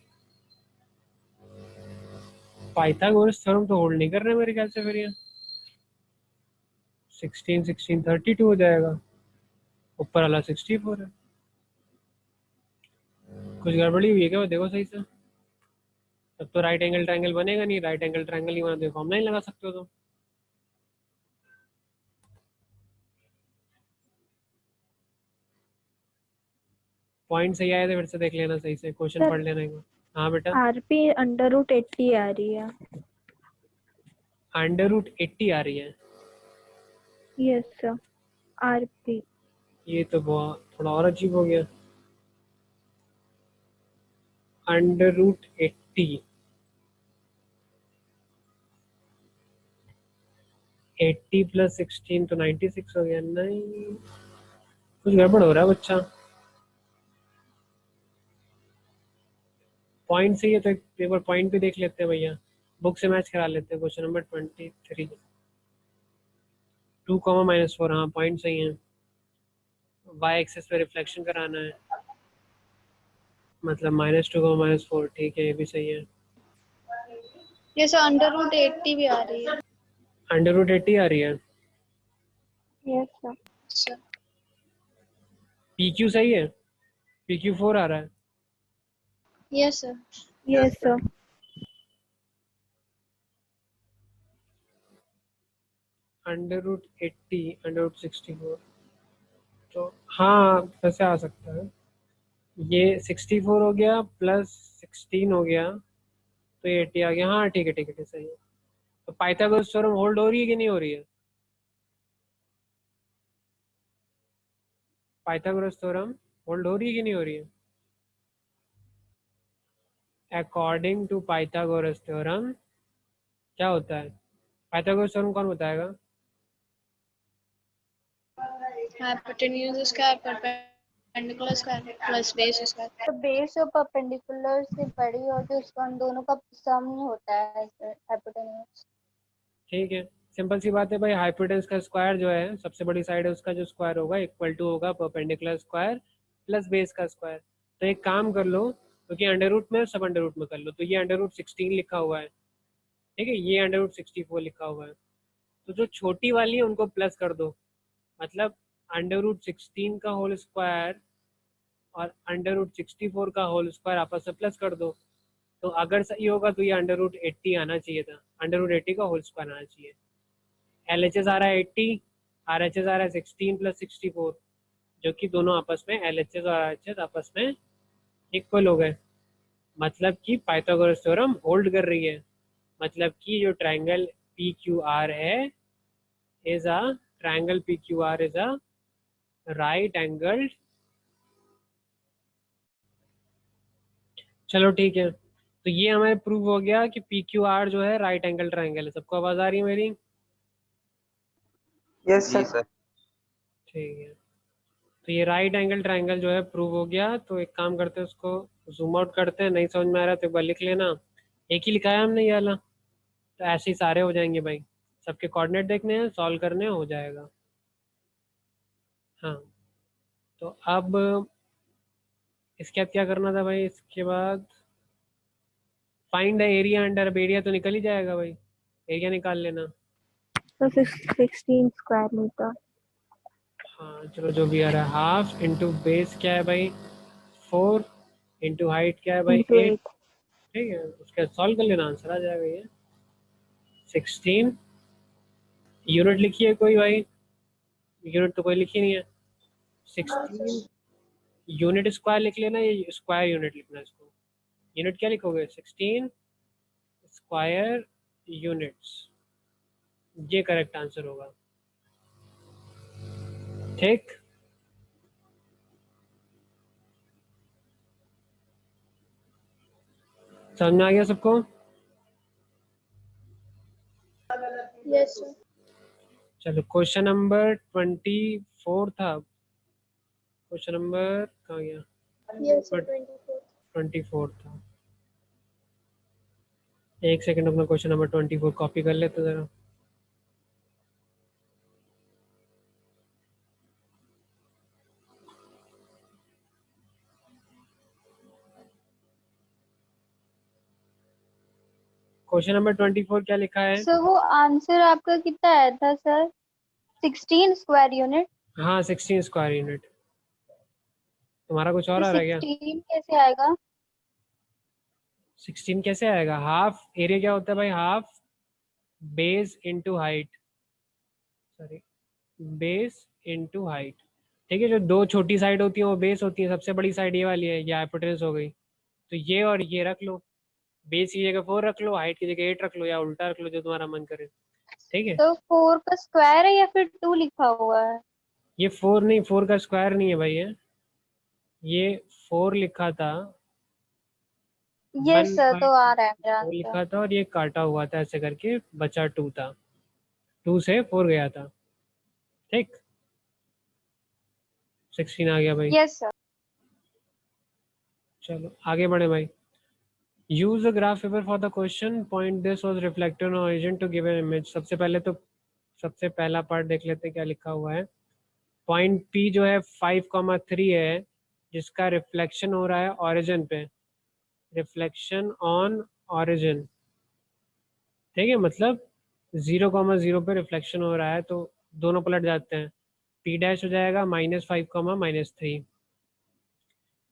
पाइथागोरस थ्योरम तो होल्ड नहीं कर रहे मेरे ख्याल से, फिर ये 16 16 32 हो जाएगा, ऊपर वाला 64 है। कुछ गड़बड़ी हुई है क्या, वो देखो सही से। तब तो राइट एंगल ट्रायंगल बनेगा नहीं, राइट एंगल ट्रायंगल नहीं बना तो फॉर्मूला नहीं लगा सकते हो तो। पॉइंट सही आया तो फिर से देख लेना सही से, क्वेश्चन सर पढ़ लेना एक बार। हाँ बेटा, RP √80 आ रही है। √80 आ रही है। Yes sir, RP। ये तो बहुत थोड़ा और अजीब हो गया। √80, 80 + 16 तो 96 हो गया। नहीं, कुछ गड़बड़ हो रहा है बच्चा। पॉइंट सही है तो एक बार पॉइंट भी देख लेते हैं भैया, बुक से मैच करा लेते हैं। क्वेश्चन नंबर 23, 2, -4, हाँ पॉइंट सही है। वाई एक्सेस पे रिफ्लेक्शन कराना है, मतलब -2, -4, ठीक है, ये भी सही है। ये सर √80 भी आ रही है। √80 आ रही है। Yes sir. Sir P Q सही है, PQ 4 आ रहा है। Yes sir. Yes sir. √80, √64, तो हाँ वैसे आ सकता है। ये 64 हो गया प्लस 16 हो गया, तो ये 80 आ गया। हाँ ठीक है ठीक है, सही है। तो पाइथागोरस थ्योरम होल्ड हो रही है कि नहीं हो रही है? पाइथागोरस थ्योरम होल्ड हो रही है कि नहीं हो रही है? अकॉर्डिंग टू पाइथागोरस थ्योरम क्या होता है? पाइथागोरस थ्योरम कौन बताएगा? Hypotenuse square perpendicular square plus base square. तो बेस और परपेंडिकुलर से बड़ी और जो उसका उन दोनों का सम होता है हाइपोटेन्यूज। ठीक है, सिंपल सी बात है भाई। हाइपोटेन्यूज का स्क्वायर जो है, सबसे बड़ी साइड है उसका जो स्क्वायर होगा, इक्वल टू होगा परपेंडिकुलर स्क्वायर प्लस बेस का स्क्वायर। तो एक काम कर लो, क्योंकि अंडर रूट में सब अंडर रूट में कर लो, तो ये √16 लिखा हुआ है, ठीक है, ये √64 लिखा हुआ है। तो जो छोटी वाली है उनको प्लस कर दो, मतलब √16 का होल स्क्वायर और √64 का होल स्क्वायर आपस में प्लस कर दो। तो अगर सही होगा तो ये √80 आना चाहिए था, √80 का होल स्क्वायर आना चाहिए। LHS आ रहा है 80, RHS आ रहा है 16 + 64, जो कि दोनों आपस में LHS और RHS आपस में इक्वल हो गए। मतलब कि पाइथागोरस थ्योरम होल्ड कर रही है, मतलब कि जो ट्रायंगल PQR है is a triangle PQR is a right angled. चलो ठीक है, तो ये हमें प्रूव हो गया कि PQR जो है राइट एंगल ट्रायंगल है। सबको आवाज आ रही है मेरी? यस जी सर। सर। ठीक है, तो ये राइट एंगल ट्रायंगल जो है प्रूव हो गया। तो एक काम करते हैं, उसको जूम आउट करते हैं। नहीं समझ में आ रहा तो एक बार लिख लेना, एक ही लिखा है हमने ये वाला। तो ऐसे ही सारे हो जाएंगे भाई, सबके कोऑर्डिनेट देखने हैं, सॉल्व करने हैं, हो जाएगा। हाँ, तो अब इसके बाद क्या करना था भाई? इसके बाद फाइंड द एरिया अंडर। अब एरिया तो निकल ही जाएगा भाई, एरिया निकाल लेना। तो 16 स्क्वायर मीटर। हाँ चलो, जो भी आ रहा है, हाफ इंटू बेस क्या है भाई 4, इंटू हाइट क्या है भाई इंटू 8। 8। ठीक है, उसके बाद सॉल्व कर लेना, आंसर आ जाएगा ये 16। यूनिट लिखी है कोई भाई? यूनिट तो कोई लिखी नहीं है। 16 यूनिट स्क्वायर लिख लेना, ये स्क्वायर यूनिट लिखना। इसको यूनिट क्या लिखोगे? 16 स्क्वायर यूनिट्स, ये करेक्ट आंसर होगा। ठीक, समझ में आ गया सबको? Yes sir. चलो क्वेश्चन नंबर 24 था। क्वेश्चन नंबर कहाँ गया? Yes sir 24। 24 था। एक सेकंड, अपना क्वेश्चन नंबर 24 कॉपी कर लेते जरा। क्वेश्चन नंबर 24 क्या लिखा है? सर वो आंसर आपका कितना आया था सर? 16 square unit. हाँ 16 स्क्वायर यूनिट। तुम्हारा कुछ और तो आ रहा है क्या? 16 कैसे आएगा? 16 कैसे आएगा? हाफ एरिया क्या होता है भाई? Half base into height, sorry base into height. ठीक है, जो दो छोटी साइड होती है वो बेस होती है, सबसे बड़ी साइड ये वाली है, ये हाइपोटेनस हो गई। तो ये और ये रख लो, बेस की जगह 4 रख लो, हाइट की जगह 8 रख लो, या उल्टा रख लो, जो तुम्हारा मन करे। ठीक है, तो 4 का स्क्वायर है या फिर 2 लिखा हुआ है? ये 4 नहीं, 4 का स्क्वायर नहीं है भाई, ये 4 लिखा था, यस 1 सर, बाय तो आ रहा है मेरा 4 आंसर। लिखा था, और ये काटा हुआ था ऐसे करके, बचा 2 था, 2 से 4 गया था। ठीक, 16 आ गया भाई। Yes sir. चलो आगे बढ़े भाई। Use a graph paper for the question, point this was reflected on origin to give an image. सबसे पहले तो सबसे पहला पार्ट देख लेते हैं क्या लिखा हुआ है। पॉइंट पी जो है 5,3 है, जिसका रिफ्लेक्शन हो रहा है ओरिजिन पे, रिफ्लेक्शन ऑन ओरिजिन। ठीक है, मतलब 0,0 पे रिफ्लेक्शन हो रहा है, तो दोनों पलट जाते हैं, पी डैश हो जाएगा -5, -3।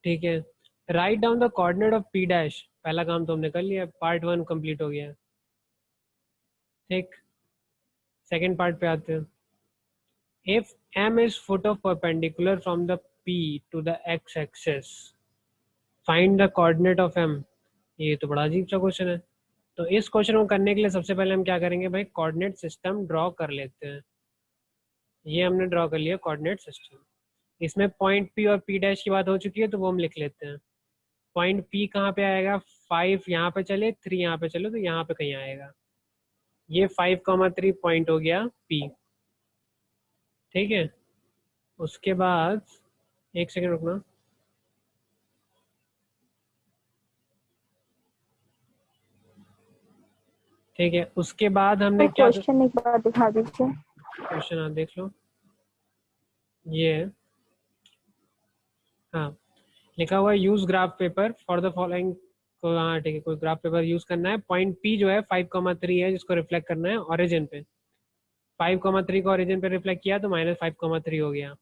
ठीक है, write down the coordinate of P dash. पहला काम तो हमने कर लिया, पार्ट 1 कंप्लीट हो गया है। ठीक, सेकेंड पार्ट पे आते हैं। If m is foot of perpendicular from the p to the x axis, find the coordinate of m। ये तो बड़ा अजीब सा क्वेश्चन है। तो इस क्वेश्चन को करने के लिए सबसे पहले हम क्या करेंगे भाई, कोऑर्डिनेट सिस्टम ड्रॉ कर लेते हैं। ये हमने ड्रॉ कर लिया कोऑर्डिनेट सिस्टम। इसमें पॉइंट पी और पी डैश की बात हो चुकी है, तो वो हम लिख लेते हैं। पॉइंट पी कहाँ पे आएगा? 5 यहाँ पे चले, 3 यहाँ पे चलो, तो यहाँ पे कहीं आएगा। ये 5,3 पॉइंट हो गया पी। ठीक है, उसके बाद एक सेकेंड रुकना। ठीक है, उसके बाद हमने क्या क्वेश्चन एक बार दिखा दीजिए। क्वेश्चन आप देख लो, ये है। हाँ, लिखा हुआ है use graph paper for the following. हाँ ठीक है, कोई ग्राफ पेपर यूज करना है। पॉइंट पी जो है 5,3 है, जिसको रिफ्लेक्ट करना है ओरिजिन पे। 5,3 को ओरिजिन पे रिफ्लेक्ट किया तो -5,3 हो गया।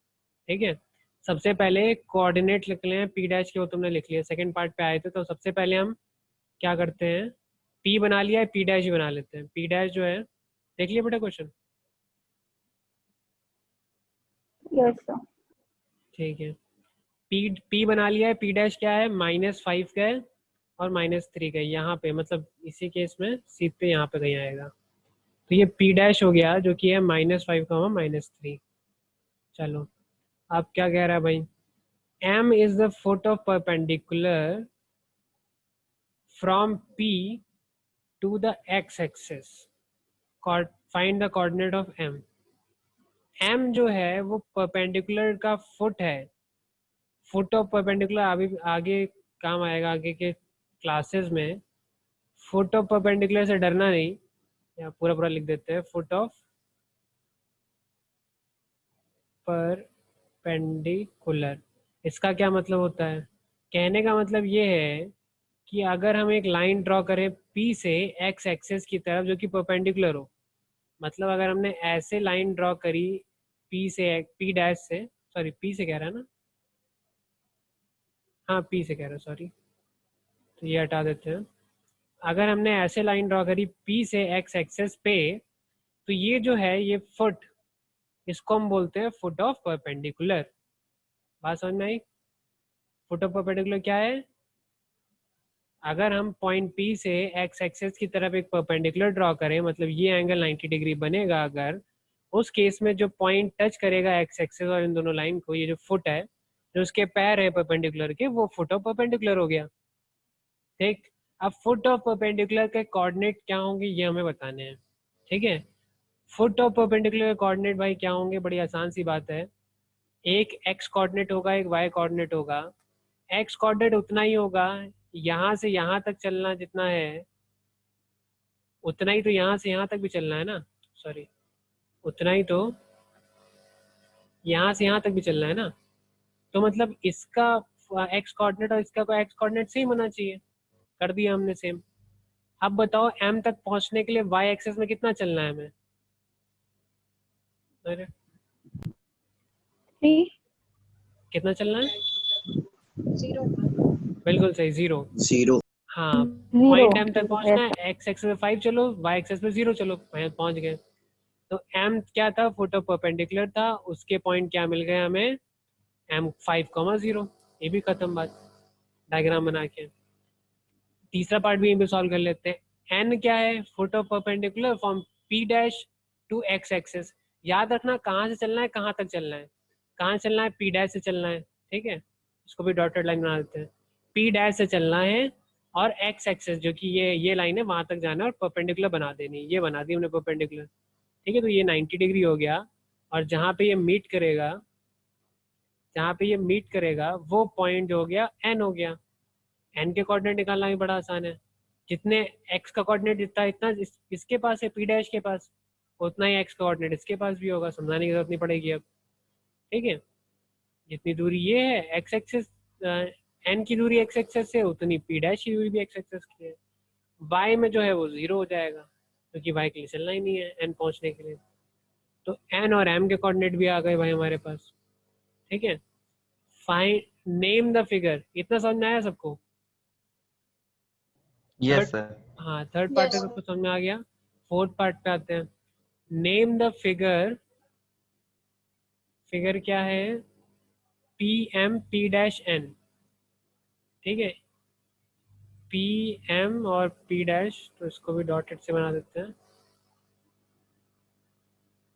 ठीक है, सबसे पहले कोऑर्डिनेट लिख लें पी डैश के, वो तुमने लिख लिया, सेकंड पार्ट पे आए थे। तो सबसे पहले हम क्या करते हैं, पी बना लिया है, पी डैश ही बना लेते हैं। पी डैश जो है, देख लिया बेटा क्वेश्चन? Yes sir. ठीक है, पी पी बना लिया है। पी डैश क्या है? -5 का है और -3 का है, यहाँ पे, मतलब इसी केस में सीधे यहाँ पे कहीं आएगा। तो ये पी डैश हो गया, जो कि है -5, -3। चलो, अब क्या कह रहा है भाई, m is the foot of perpendicular from p to the x-axis, find the coordinate of m। m जो है वो परपेंडिकुलर का फुट है। फुट ऑफ परपेंडिकुलर अभी आगे काम आएगा, आगे के क्लासेस में। फुट ऑफ परपेंडिकुलर से डरना नहीं, या पूरा पूरा लिख देते हैं, फुट ऑफ परपेंडिकुलर। इसका क्या मतलब होता है? कहने का मतलब ये है कि अगर हम एक लाइन ड्रॉ करें P से x एक्सेस की तरफ, जो कि परपेंडिकुलर हो, मतलब अगर हमने ऐसे लाइन ड्रॉ करी P से, P डैश से, सॉरी P से कह रहा है ना, हाँ P से कह रहा है, सॉरी, तो ये हटा देते हैं। अगर हमने ऐसे लाइन ड्रॉ करी P से x एक्सेस पे, तो ये जो है ये फुट, इसको हम बोलते हैं फुट ऑफ परपेंडिकुलर। बात समझ में आई? फुट ऑफ परपेंडिकुलर क्या है? अगर हम पॉइंट P से एक्स एक्सिस की तरफ एक परपेंडिकुलर ड्रॉ करें, मतलब ये एंगल 90 डिग्री बनेगा, अगर उस केस में जो पॉइंट टच करेगा एक्स एक्सिस और इन दोनों लाइन को, ये जो फुट है, जो उसके पैर है परपेंडिकुलर के, वो फुट ऑफ परपेंडिकुलर हो गया। ठीक, अब फुट ऑफ परपेंडिकुलर के कोऑर्डिनेट क्या होंगे ये हमें बताने हैं। ठीक है, फुट ऑफ परपेंडिकुलर कोऑर्डिनेट भाई क्या होंगे, बड़ी आसान सी बात है। एक एक्स कोऑर्डिनेट होगा, एक वाई कोऑर्डिनेट होगा। एक्स कोऑर्डिनेट उतना ही होगा, यहाँ से यहाँ तक चलना जितना है उतना ही तो यहाँ से यहाँ तक भी चलना है ना, सॉरी, उतना ही तो यहाँ से यहाँ तक भी चलना है ना। तो मतलब इसका एक्स कोऑर्डिनेट और इसका एक्स कोऑर्डिनेट सेम होना चाहिए, कर दिया हमने सेम। अब बताओ एम तक पहुंचने के लिए वाई एक्सिस में कितना चलना है हमें? अरे 3 कितना चलना है? 0 बिल्कुल सही, 0। 0 हाँ, 0 पॉइंट एम तक पहुंचना है, एक्स एक्सिस में 5 चलो, वाई एक्सिस में 0 चलो, पहुंच गए। तो एम क्या था, फुट ऑफ परपेंडिकुलर था, उसके पॉइंट क्या मिल गए हमें, एम 5,0। ये भी खत्म बात, डायग्राम बना के। तीसरा पार्ट भी यहीं पे सॉल्व कर लेते हैं। एन क्या है, foot of perpendicular from P dash to X axis. याद रखना कहाँ से चलना है, कहाँ तक चलना है। कहाँ चलना है, पी डैश से चलना है। ठीक है, इसको भी डॉटेड लाइन बना देते हैं। पी डैश से चलना है और एक्स एक्सिस जो कि ये लाइन है वहां तक जाना है और परपेंडिकुलर बना देनी। ये बना दी हमने परपेंडिकुलर। ठीक है, तो ये 90 डिग्री हो गया। और जहाँ पे ये मीट करेगा, जहाँ पे ये मीट करेगा वो पॉइंट हो गया एन हो गया। एन के कोऑर्डिनेट निकालना भी बड़ा आसान है। जितने एक्स का कोऑर्डिनेट जितना इतना इसके पास है पी डैश के पास, उतना ही एक्स का कोऑर्डिनेट इसके पास भी होगा, समझाने की जरूरत नहीं पड़ेगी अब। ठीक है, जितनी दूरी ये है एक्स एक्सिस, एन की दूरी एक्स एक्सिस से, उतनी पी डैश की दूरी भी एक्स एक्सिस की है। वाई में जो है वो 0 हो जाएगा, क्योंकि वाई के लिए चलना ही नहीं है एन पहुंचने के लिए। तो एन और एम के कोऑर्डिनेट भी आ गए भाई हमारे पास। ठीक है, फाइंड नेम द फिगर, इतना समझ में आया सबको? Yes sir. हाँ, थर्ड पार्ट Yes. सबको समझ में आ गया। फोर्थ पार्ट पे आते हैं। नेम द फिगर, फिगर क्या है, P M P dash N. ठीक है, पी एम और पी डैश, तो इसको भी डॉटेड से बना देते हैं।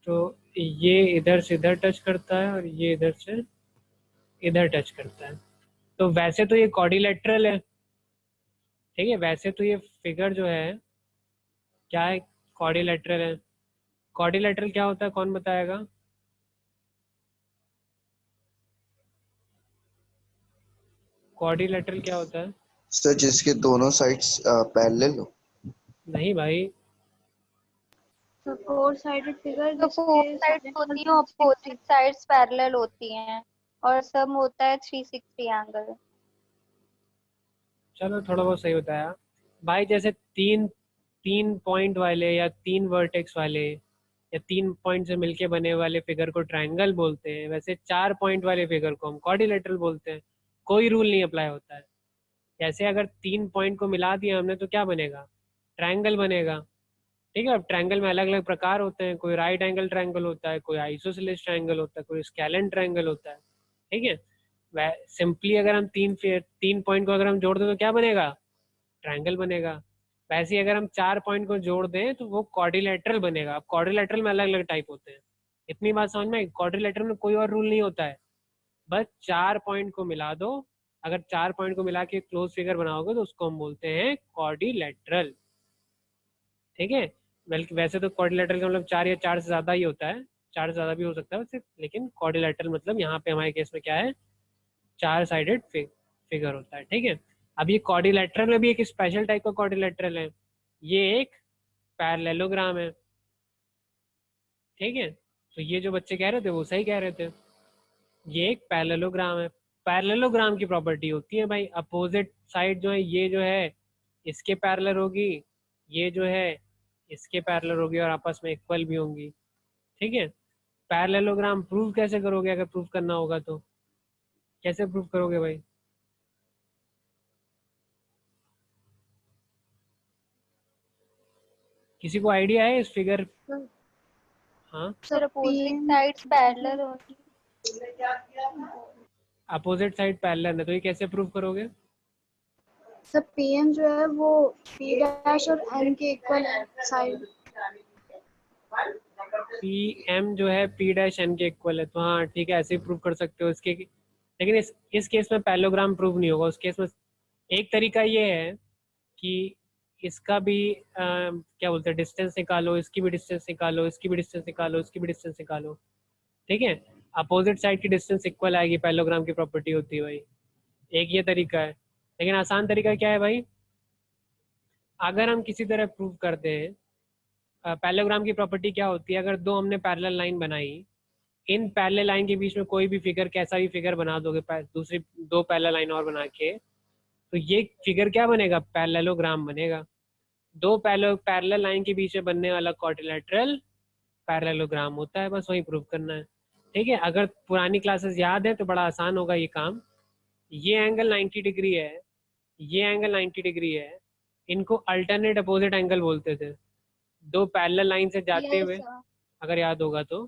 तो ये इधर से इधर टच करता है और ये इधर से इधर टच करता है। तो वैसे तो ये क्वाड्रिलेटरल है। ठीक है, वैसे तो ये फिगर जो है क्या है, क्वाड्रिलेटरल है। क्वाड्रिलेटरल क्या होता है, कौन बताएगा? क्वाड्रिलेटरल क्या होता है? सर जिसके दोनों साइड्स पैरेलल हो। नहीं भाई, तो 4 साइडेड फिगर तो 4 साइड्स होती हैं, ऑपोजिट साइड्स पैरेलल होती हैं और सम होता है 360 एंगल। चलो थोड़ा बहुत सही बताया भाई। जैसे तीन तीन पॉइंट वाले या तीन वर्टेक्स वाले या तीन पॉइंट से मिलके बने वाले फिगर को ट्रायंगल बोलते हैं, वैसे 4 पॉइंट वाले फिगर को हम क्वाड्रिलेटरल बोलते हैं। कोई रूल नहीं अप्लाई होता है। जैसे अगर 3 पॉइंट को मिला दिया हमने तो क्या बनेगा, ट्रायंगल बनेगा। ठीक है, अब ट्रायंगल में अलग अलग प्रकार होते हैं, कोई राइट एंगल ट्रायंगल होता है, कोई आइसोसेलेस ट्रायंगल होता है, कोई स्केलेन ट्रायंगल होता है। ठीक है, सिंपली अगर हम तीन पॉइंट को अगर हम जोड़ दें तो क्या बनेगा, ट्रायंगल बनेगा। वैसे ही अगर हम 4 पॉइंट को जोड़ दें तो वो क्वाड्रिलेटरल बनेगा। अब क्वाड्रिलेटरल में अलग अलग टाइप होते हैं। इतनी बात समझ में, क्वाड्रिलेटरल में कोई और रूल नहीं होता है, बस 4 पॉइंट को मिला दो। अगर 4 पॉइंट को मिला के क्लोज फिगर बनाओगे तो उसको हम बोलते हैं क्वाड्रिलेटरल। ठीक है, बल्कि वैसे तो क्वाड्रिलेटरल का मतलब 4 या 4 से ज़्यादा ही होता है, 4 से ज़्यादा भी हो सकता है वैसे, लेकिन क्वाड्रिलेटरल मतलब यहाँ पे हमारे केस में क्या है, 4 साइडेड फिगर होता है। ठीक है, अब ये क्वाड्रिलेटरल में भी एक स्पेशल टाइप का क्वाड्रिलेटरल है, ये एक पैरेललोग्राम है। ठीक है, तो ये जो बच्चे कह रहे थे वो सही कह रहे थे, ये एक पैरेललोग्राम है। पैरेललोग्राम की प्रॉपर्टी होती है भाई, अपोजिट साइड जो है ये जो है इसके पैरेलल होगी, ये जो है इसके पैरेलल होगी और आपस में इक्वल भी होंगी। ठीक है, पैरेललोग्राम प्रूव कैसे करोगे, अगर प्रूव करना होगा तो कैसे प्रूव करोगे भाई? किसी को आइडिया है इस फिगर? हाँ, सर अपोजिट साइड्स पैरेलल होती अपोजिट साइड पैरेलल है, तो ये कैसे प्रूव करोगे? सर पीएम जो है वो पी डैश और एन के इक्वल है साइड। पी एम जो है पी डैश एन के इक्वल है, तो हाँ ठीक है, ऐसे ही प्रूव कर सकते हो इसके। लेकिन इस केस में पैरेललोग्राम प्रूव नहीं होगा। उस केस में एक तरीका ये है कि इसका भी क्या बोलते हैं, डिस्टेंस निकालो, इसकी भी डिस्टेंस निकालो, इसकी भी डिस्टेंस निकालो, इसकी भी डिस्टेंस निकालो, ठीक है। अपोजिट साइड की डिस्टेंस इक्वल आएगी, पैरेललोग्राम की प्रॉपर्टी होती है भाई। एक ये तरीका है। लेकिन आसान तरीका क्या है भाई, अगर हम किसी तरह प्रूव करते हैं, पैरेललोग्राम की प्रॉपर्टी क्या होती है, अगर दो हमने पैरेलल लाइन बनाई, इन पैरेलल लाइन के बीच में कोई भी फिगर, कैसा भी फिगर बना दोगे, दूसरी दो पैरेलल लाइन और बना के, तो ये फिगर क्या बनेगा, पैरेललोग्राम बनेगा। दो पैरेलल लाइन के बीच में बनने वाला क्वाड्रिलेटरल पैरेललोग्राम होता है, बस वही प्रूव करना है, ठीक है। अगर पुरानी क्लासेस याद है तो बड़ा आसान होगा ये काम। ये एंगल 90 डिग्री है, ये एंगल 90 डिग्री है, इनको अल्टरनेट अपोजिट एंगल बोलते थे, दो पैरेलल लाइन से जाते हुए, अगर याद होगा तो,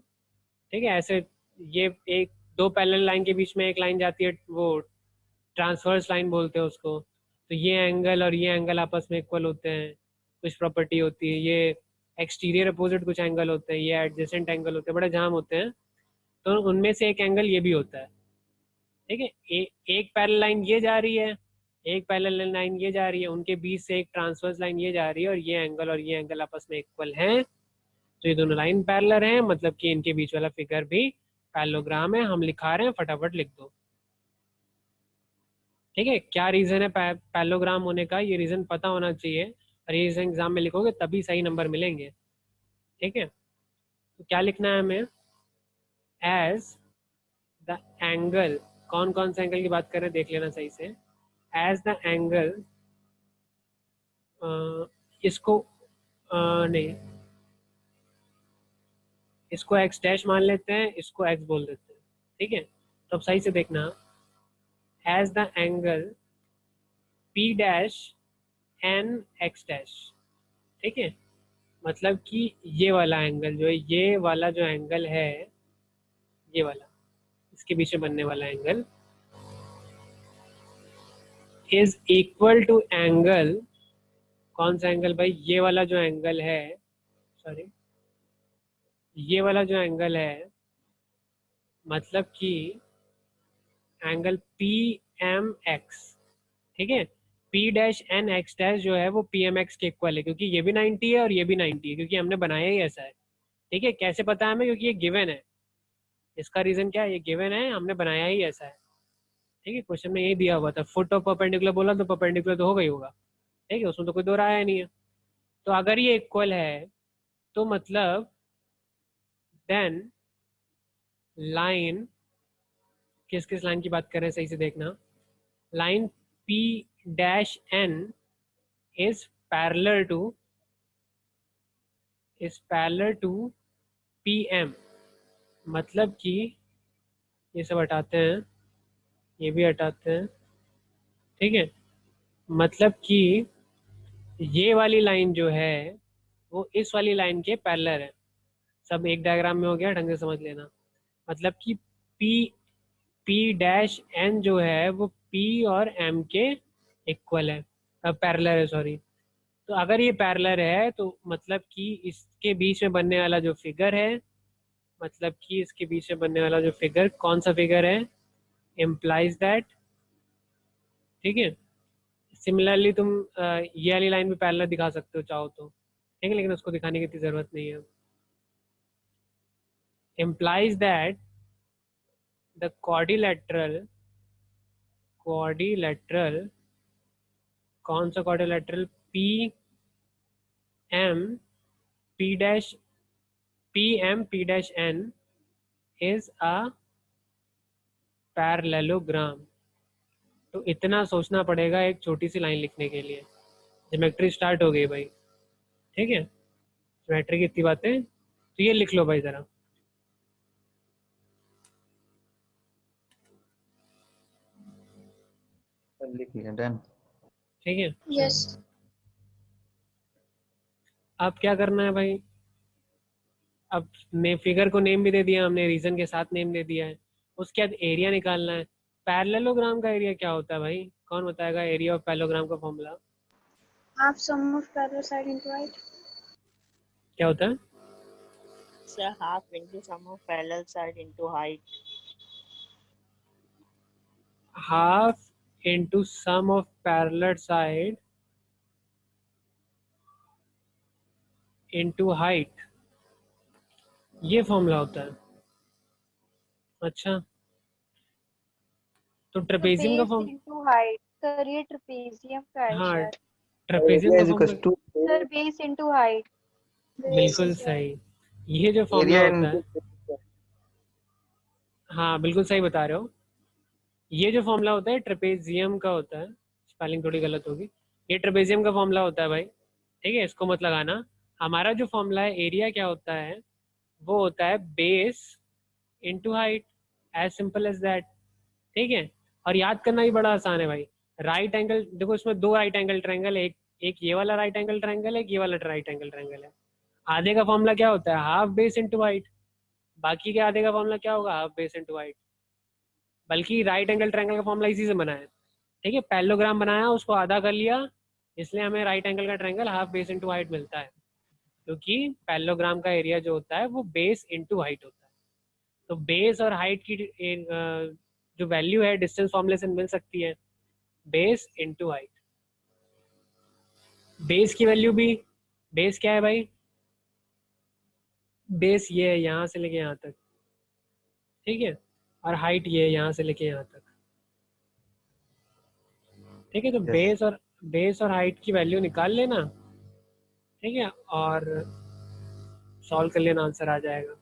ठीक है। ऐसे ये एक दो पैरेलल लाइन के बीच में एक लाइन जाती है, वो ट्रांसवर्स लाइन बोलते हैं उसको। तो ये एंगल और ये एंगल आपस में इक्वल होते हैं, कुछ प्रॉपर्टी होती है। ये एक्सटीरियर अपोजिट कुछ एंगल होते हैं, ये एडजेसेंट एंगल होते हैं, बड़े जाम होते हैं। तो उनमें से एक एंगल ये भी होता है, ठीक है। एक पैरेलल लाइन ये जा रही है, एक पैरेलल लाइन ये जा रही है, उनके बीच से एक ट्रांसवर्स लाइन ये जा रही है, और ये एंगल आपस में इक्वल हैं। तो ये दोनों लाइन पैरेलल हैं, मतलब कि इनके बीच वाला फिगर भी पैरेललोग्राम है। हम लिखा रहे हैं, फटाफट लिख दो, ठीक है। क्या रीजन है पैरेललोग्राम होने का, ये रीजन पता होना चाहिए, और ये रीजन एग्जाम में लिखोगे तभी सही नंबर मिलेंगे, ठीक है। तो क्या लिखना है हमें, एज द एंगल, कौन कौन से एंगल की बात कर रहे हैं देख लेना सही से। एज द एंगल, इसको नहीं, इसको एक्स डैश मान लेते हैं, इसको एक्स बोल देते हैं, ठीक है। तो अब सही से देखना, as the angle P dash N X dash, ठीक है। मतलब कि ये वाला एंगल जो है, ये वाला जो एंगल है, ये वाला इसके बीच में बनने वाला angle is equal to angle, कौन सा एंगल भाई, ये वाला जो एंगल है, सॉरी ये वाला जो एंगल है, मतलब कि एंगल पी एम एक्स, ठीक है। P dash N X dash जो है वो पी एम एक्स के इक्वल है, क्योंकि ये भी 90 है और ये भी 90 है, क्योंकि हमने बनाया ही ऐसा है, ठीक है। कैसे पता है हमें, क्योंकि ये गिवन है। इसका रीजन क्या है, ये गिवन है, हमने बनाया ही ऐसा है, ठीक है। क्वेश्चन में यही दिया हुआ था, फुट ऑफ परपेंडिकुलर बोला तो परपेंडिकुलर तो हो गई होगा, ठीक है, उसमें तो कोई दो राय नहीं है। तो अगर ये इक्वल है तो मतलब देन लाइन, किस किस लाइन की बात कर रहे हैं सही से देखना, line P dash N is parallel to P M, मतलब कि ये सब हटाते हैं, ये भी हटाते हैं, ठीक है। मतलब कि ये वाली लाइन जो है वो इस वाली लाइन के पैरेलल है। सब एक डायग्राम में हो गया, ढंग से समझ लेना। मतलब कि पी डैश एन जो है वो पी और एम के इक्वल है, पैरेलल है, सॉरी। तो अगर ये पैरेलल है तो मतलब कि इसके बीच में बनने वाला जो फिगर है, मतलब कि इसके बीच में बनने वाला जो फिगर, कौन सा फिगर है, इम्प्लाइज दैट, ठीक है। सिमिलरली तुम ये वाली लाइन भी पैरेलल दिखा सकते हो चाहो तो, ठीक है, लेकिन उसको दिखाने की इतनी जरूरत नहीं है। इम्प्लाइज दैट द क्वाड्रिलेटरल, कौन सा quadrilateral, P M P dash N is a parallelogram. तो इतना सोचना पड़ेगा एक छोटी सी लाइन लिखने के लिए। ज्योमेट्री स्टार्ट हो गई भाई, ठीक है, ज्योमेट्री की इतनी बातें, तो ये लिख लो भाई जरा। लिख लिया, डन। ठीक है, यस अब क्या करना है भाई, अब ने फिगर को नेम भी दे दिया हमने, रीजन के साथ नेम दे दिया है। उसके बाद एरिया निकालना है। पैरेललोग्राम का एरिया क्या होता है भाई, कौन बताएगा एरिया ऑफ पैरेललोग्राम का formula? Half sum of parallel side into height. क्या होता है? Sir, half into sum of parallel side into height. Half into sum of parallel side into height, ये फॉर्मूला होता है। अच्छा, तो ट्रेपेजियम का base form, into height sir, ये ट्रेपेजियम का है हाँ शायद। ट्रेपेजियम एरिया का is equal formula, to sir base into height. बिल्कुल सही। ये जो फॉर्मूला एरिया होता है, हाँ बिल्कुल सही बता रहे हो। ये जो फॉर्मूला होता है ट्रेपेजियम का होता है, स्पेलिंग थोड़ी गलत होगी, ये ट्रेपेजियम का फॉर्मूला होता है भाई, ठीक है, इसको मत लगाना। हमारा जो फॉर्मूला है एरिया क्या होता है, वो होता है base into height, as simple as that, ठीक है। और याद करना भी बड़ा आसान है भाई। राइट एंगल, देखो इसमें दो राइट एंगल ट्रायंगल, एक एक ये वाला राइट एंगल ट्रायंगल है, एक ये वाला राइट एंगल ट्रायंगल है। आधे का फॉर्मूला क्या होता है, हाफ बेस इंटू हाइट। बाकी के आधे का फॉर्मूला क्या होगा, हाफ बेस इंटू हाइट। बल्कि राइट एंगल ट्रायंगल का फॉर्मूला इसी से बना है, ठीक है। पैरेललोग्राम बनाया, उसको आधा कर लिया, इसलिए हमें राइट एंगल का triangle half base into height मिलता है, क्योंकि पैरेललोग्राम का एरिया जो होता है वो बेस इंटू हाइट होता है। तो बेस और हाइट की जो वैल्यू है डिस्टेंस फॉर्मूले से मिल सकती है, बेस इंटू हाइट। बेस की वैल्यू भी, बेस क्या है भाई, बेस ये है यहाँ से लेके यहाँ तक, ठीक है, और हाइट ये है यहाँ से लेके यहाँ तक, ठीक है। तो Yes. बेस और हाइट की वैल्यू निकाल लेना, ठीक है, और सॉल्व कर लेना, आंसर आ जाएगा।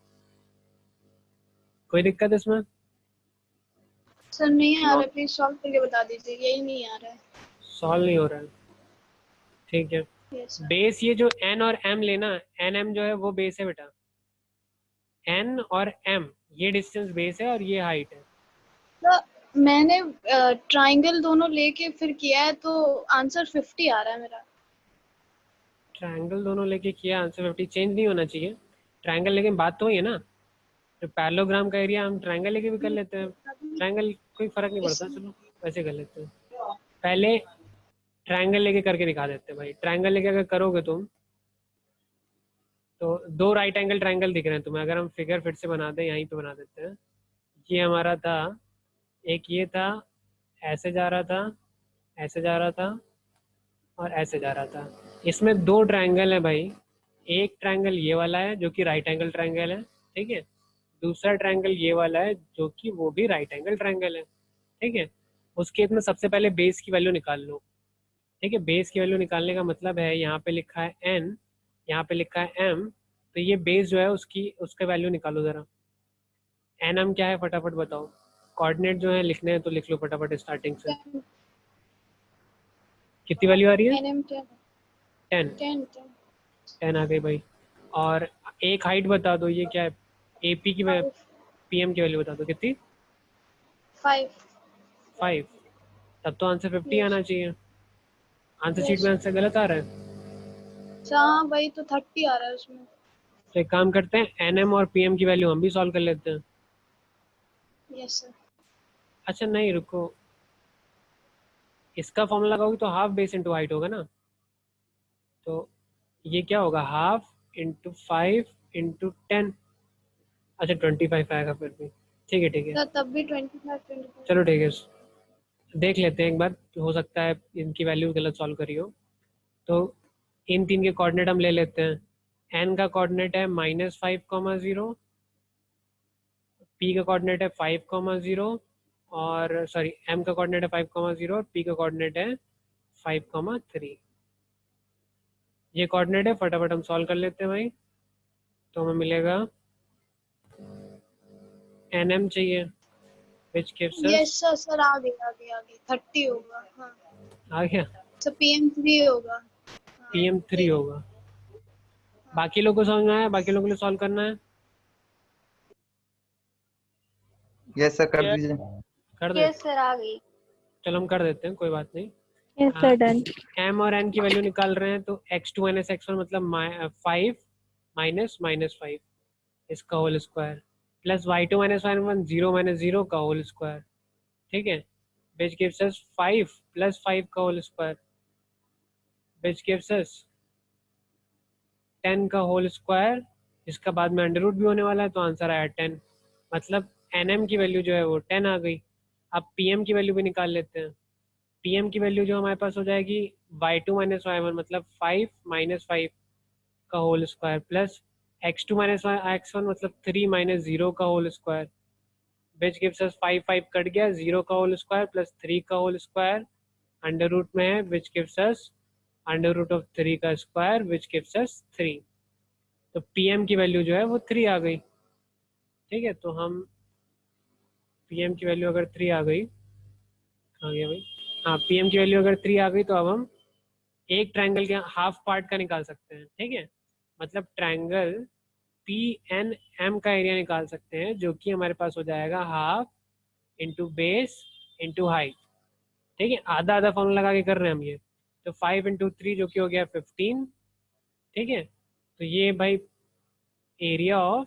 कोई दिक्कत इसमें? सर नहीं आ रहा, प्लीज सॉल्व करके बता दीजिए, यही नहीं आ रहा है। सॉल्व नहीं हो रहा है, ठीक है। Yes sir. बेस ये जो एन और एम लेना, एन एम जो है वो बेस है बेटा, एन और एम ये डिस्टेंस बेस है और ये हाइट है। तो मैंने ट्रायंगल दोनों लेके फिर किया है, तो आंसर 50 आ रहा है मेरा। ट्रायंगल दोनों लेके किया, आंसर 50 चेंज नहीं होना चाहिए। ट्रायंगल, लेकिन बात तो वही है ना, तो पैरेललोग्राम का एरिया हम ट्रायंगल लेके भी कर लेते हैं, ट्रायंगल कोई फर्क नहीं पड़ता, चलो वैसे कर लेते हैं। पहले ट्रायंगल लेके करके दिखा देते हैं भाई। ट्रायंगल लेके अगर करोगे तुम, तो दो राइट एंगल ट्रायंगल दिख रहे हैं तुम्हें, अगर हम फिगर फिर से बना दें, यहीं पे बना देते हैं। ये हमारा था, एक ये था, ऐसे जा रहा था, ऐसे जा रहा था, और ऐसे जा रहा था। इसमें दो ट्रायंगल है भाई, एक ट्रायंगल ये वाला है जो कि राइट एंगल ट्रायंगल है, ठीक है। दूसरा ट्रायंगल ये वाला है जो कि वो भी राइट एंगल ट्रायंगल है, ठीक है। उस केस में सबसे पहले बेस की वैल्यू निकाल लो, ठीक है। बेस की वैल्यू निकालने का मतलब है, यहाँ पे लिखा है एन, यहाँ पे लिखा है एम, तो ये बेस जो है उसका वैल्यू निकालो जरा। एन एम क्या है फटाफट बताओ, कोऑर्डिनेट जो है लिखने हैं तो लिख लो फटाफट स्टार्टिंग से। कितनी वैल्यू आ रही है? NM 10 10। 10 10 आ गई भाई। और एक हाइट बता दो, ये क्या है, एपी की, पीएम की वैल्यू बता दो कितनी? 5। 5। तब तो आंसर 50 आना चाहिए। आंसर शीट में आंसर गलत आ रहा है, हाँ भाई, तो 30 आ रहा है उसमें। तो एक काम करते हैं, एनएम और पीएम की वैल्यू हम भी सॉल्व कर लेते हैं। Yes sir. अच्छा नहीं रुको, इसका फॉर्मूला लगाओगे तो हाफ बेस इंटू हाइट होगा ना, तो ये क्या होगा, हाफ इंटू 5 इंटू 10। अच्छा 25 आएगा फिर भी, ठीक है ठीक है, सर तब भी 25। चलो ठीक है, देख लेते हैं एक बार, हो सकता है इनकी वैल्यू गलत सॉल्व करी हो। तो इन तीन के कोऑर्डिनेट हम ले लेते हैं। एन का कोऑर्डिनेट है -5,0, पी का कोऑर्डिनेट है 5,0, और सॉरी एम का कोऑर्डिनेट है 5,0 और पी का कोऑर्डिनेट है 5,3। ये कोऑर्डिनेट है, फटाफट हम सॉल्व कर लेते हैं भाई। तो हमें मिलेगा एन एम चाहिए, which gives yes sir. Sir आ गया 30 होगा। हाँ आ गया, सर PM 3 होगा। हाँ, पीएम 3 होगा। बाकी लोगों को समझ में आया? बाकी लोगों को सॉल्व करना है, यस सर, कर दीजिए। कर दे, यस सर आ गई। चलो हम कर देते हैं, कोई बात नहीं। Yes sir done. एम और एन की वैल्यू निकाल रहे हैं, तो x2 - x1 मतलब 5 माइनस -5 इसका whole square, plus y2 - y1 0 - 0 का होल स्क्वायर, ठीक है। which gives us 5 plus 5 का whole square, which gives us 10 का होल स्क्वायर, इसका बाद में अंडर रूट भी होने वाला है, तो आंसर आया 10। मतलब nm की वैल्यू जो है वो 10 आ गई। अब pm की वैल्यू भी निकाल लेते हैं। pm की वैल्यू जो हमारे पास हो जाएगी y2 माइनस y1, मतलब 5 माइनस 5 का whole square plus x2 minus x1, मतलब 3 माइनस 0 का whole square, which gives us 5 5 cut गया, 0 का होल स्क्वायर प्लस 3 का होल स्क्वायर अंडर रूट में है, which gives us under root of 3 का स्क्वायर, विच गिव्स अस 3। तो pm की वैल्यू जो है वो 3 आ गई। ठीक है, तो हम pm की वैल्यू अगर 3 आ गई, आ गया भाई, हाँ pm की वैल्यू अगर 3 आ गई तो अब हम एक ट्रायंगल के हाफ पार्ट का निकाल सकते हैं। ठीक है, मतलब ट्रायंगल पी एन एम का एरिया निकाल सकते हैं, जो कि हमारे पास हो जाएगा half into base into height. ठीक है, आधा आधा फॉर्मूला लगा के कर रहे हैं हम ये। तो 5 इंटू 3 जो कि हो गया 15। ठीक है, तो ये भाई area of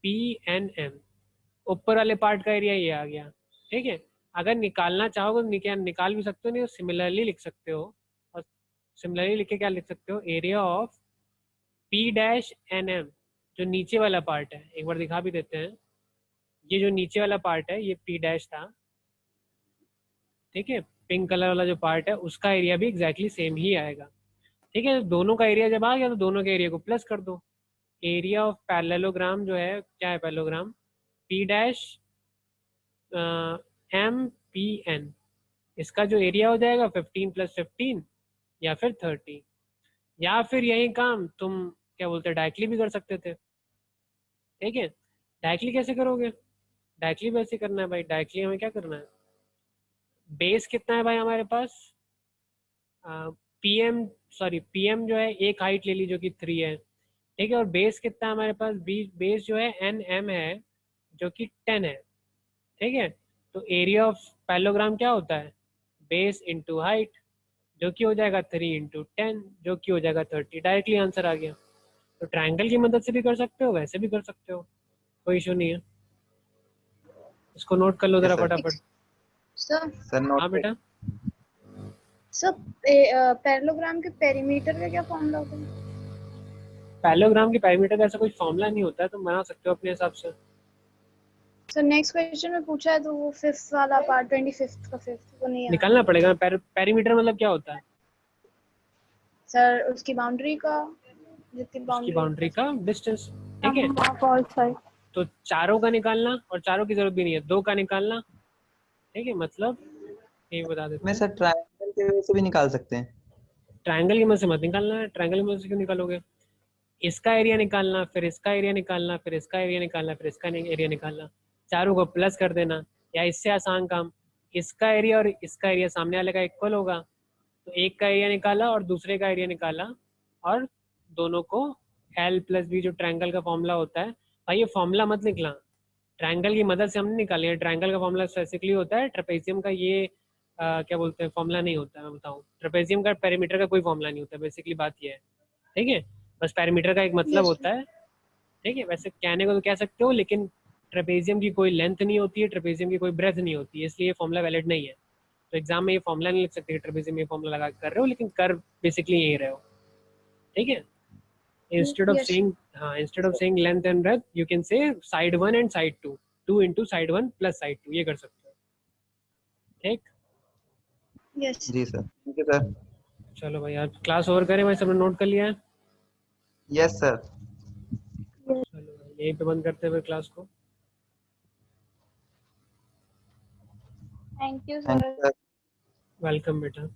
P N M, ऊपर वाले पार्ट का एरिया ये आ गया। ठीक है, अगर निकालना चाहोगे तो निकाल भी सकते हो, नहीं तो सिमिलरली लिख सकते हो। और सिमिलरली लिख के क्या लिख सकते हो, area of P dash N M, जो नीचे वाला पार्ट है, एक बार दिखा भी देते हैं। ये जो नीचे वाला पार्ट है ये पी डैश था। ठीक है, पिंक कलर वाला जो पार्ट है उसका एरिया भी एग्जैक्टली सेम ही आएगा। ठीक है, दोनों का एरिया जब आ गया तो दोनों के एरिया को प्लस कर दो। एरिया ऑफ पैरेललोग्राम जो है, क्या है parallelogram, P dash M P N, इसका जो एरिया हो जाएगा 15 प्लस 15 या फिर 30, या फिर यही काम तुम क्या बोलते हैं डायरेक्टली भी कर सकते थे। ठीक है, डायरेक्टली कैसे करोगे, डायरेक्टली वैसे करना है भाई। डायरेक्टली हमें क्या करना है, बेस कितना है भाई हमारे पास, पीएम पीएम जो है एक हाइट ले ली जो कि 3 है। ठीक है, और बेस कितना है हमारे पास, बेस जो है एन एम है जो कि 10 है। ठीक है, तो एरिया ऑफ पैरेललोग्राम क्या होता है, बेस इंटू हाइट, जो कि हो जाएगा 3 इंटू 10, जो कि हो जाएगा 30। डायरेक्टली आंसर आ गया। तो ट्रायंगल की मदद से भी कर सकते हो, वैसे भी कर सकते हो, कोई इशू नहीं है। इसको नोट कर लो जरा Yes, sir. फटाफट। सर सर नोट हाँ बेटा, सर पैरेललोग्राम के पेरीमीटर का क्या फॉर्मूला होता है? पैरेललोग्राम के पैरामीटर का ऐसा कोई फॉर्मूला नहीं होता है, तुम बना सकते हो अपने हिसाब से। सर नेक्स्ट क्वेश्चन में पूछा है तो वो 5th वाला पार्ट 25th का 5th वो नहीं आ निकालना पड़ेगा। पैरीमीटर मतलब क्या होता है, सर उसकी बाउंड्री का, जितनी उसकी बाउंड्री का डिस्टेंस। ठीक है, sum of all sides। तो चारों का निकालना, और चारों की जरूरत भी नहीं है, 2 का निकालना। ठीक है, मतलब ये बता देते में हैं, सर ट्रायंगल के वजह से भी निकाल सकते हैं। ट्रायंगल की मदद से मत निकालना है। ट्रायंगल की मदद से क्यों निकालोगे, इसका एरिया निकालना, फिर इसका एरिया निकालना, फिर इसका एरिया निकालना, फिर इसका एरिया निकालना, चारों को प्लस कर देना। या इससे आसान काम, इसका एरिया और इसका एरिया सामने वाले का इक्वल होगा, तो एक का एरिया निकाला और दूसरे का एरिया निकाला, और दोनों को एल प्लस बी जो ट्रायंगल का फॉर्मूला होता है। भाई ये फॉर्मूला मत निकला, ट्रायंगल की मदद से हमने निकाली है। ट्रायंगल का फॉर्मूला स्पेसिफिकली होता है, ट्रेपेजियम का ये क्या बोलते हैं फॉर्मूला नहीं होता है। मैं बताऊँ, ट्रेपेजियम का पेरीमीटर का कोई फॉर्मूला नहीं होता, बेसिकली बात ये है। ठीक है, बस पैरामीटर का एक मतलब होता है। ठीक है, वैसे कहने को तो कह सकते हो, लेकिन ट्रेपेजियम की कोई लेंथ नहीं होती है, ट्रेपेजियम की कोई ब्रेथ नहीं होती है, इसलिए ये फॉर्मूला वैलिड नहीं है। तो एग्जाम में ये फॉर्मूला नहीं लिख सकते कि ट्रेपेजियम ये फॉर्मूला लगा कर रहे हो, लेकिन कर बेसिकली यही रहे हो। ठीक है, इंस्टेड ऑफ Yes. सेइंग, हाँ, instead of saying length and breadth you can say side 1 and side 2, 2 into side 1 plus side 2, ये कर सकते हो। ठीक, यस जी सर, थैंक यू सर। चलो भाई, आज क्लास ओवर करें भाई, सबने नोट कर लिया है। Yes sir. चलो भाई, यहीं पे बंद करते हुए क्लास को। Thank you thank sir. You sir. Welcome बेटा।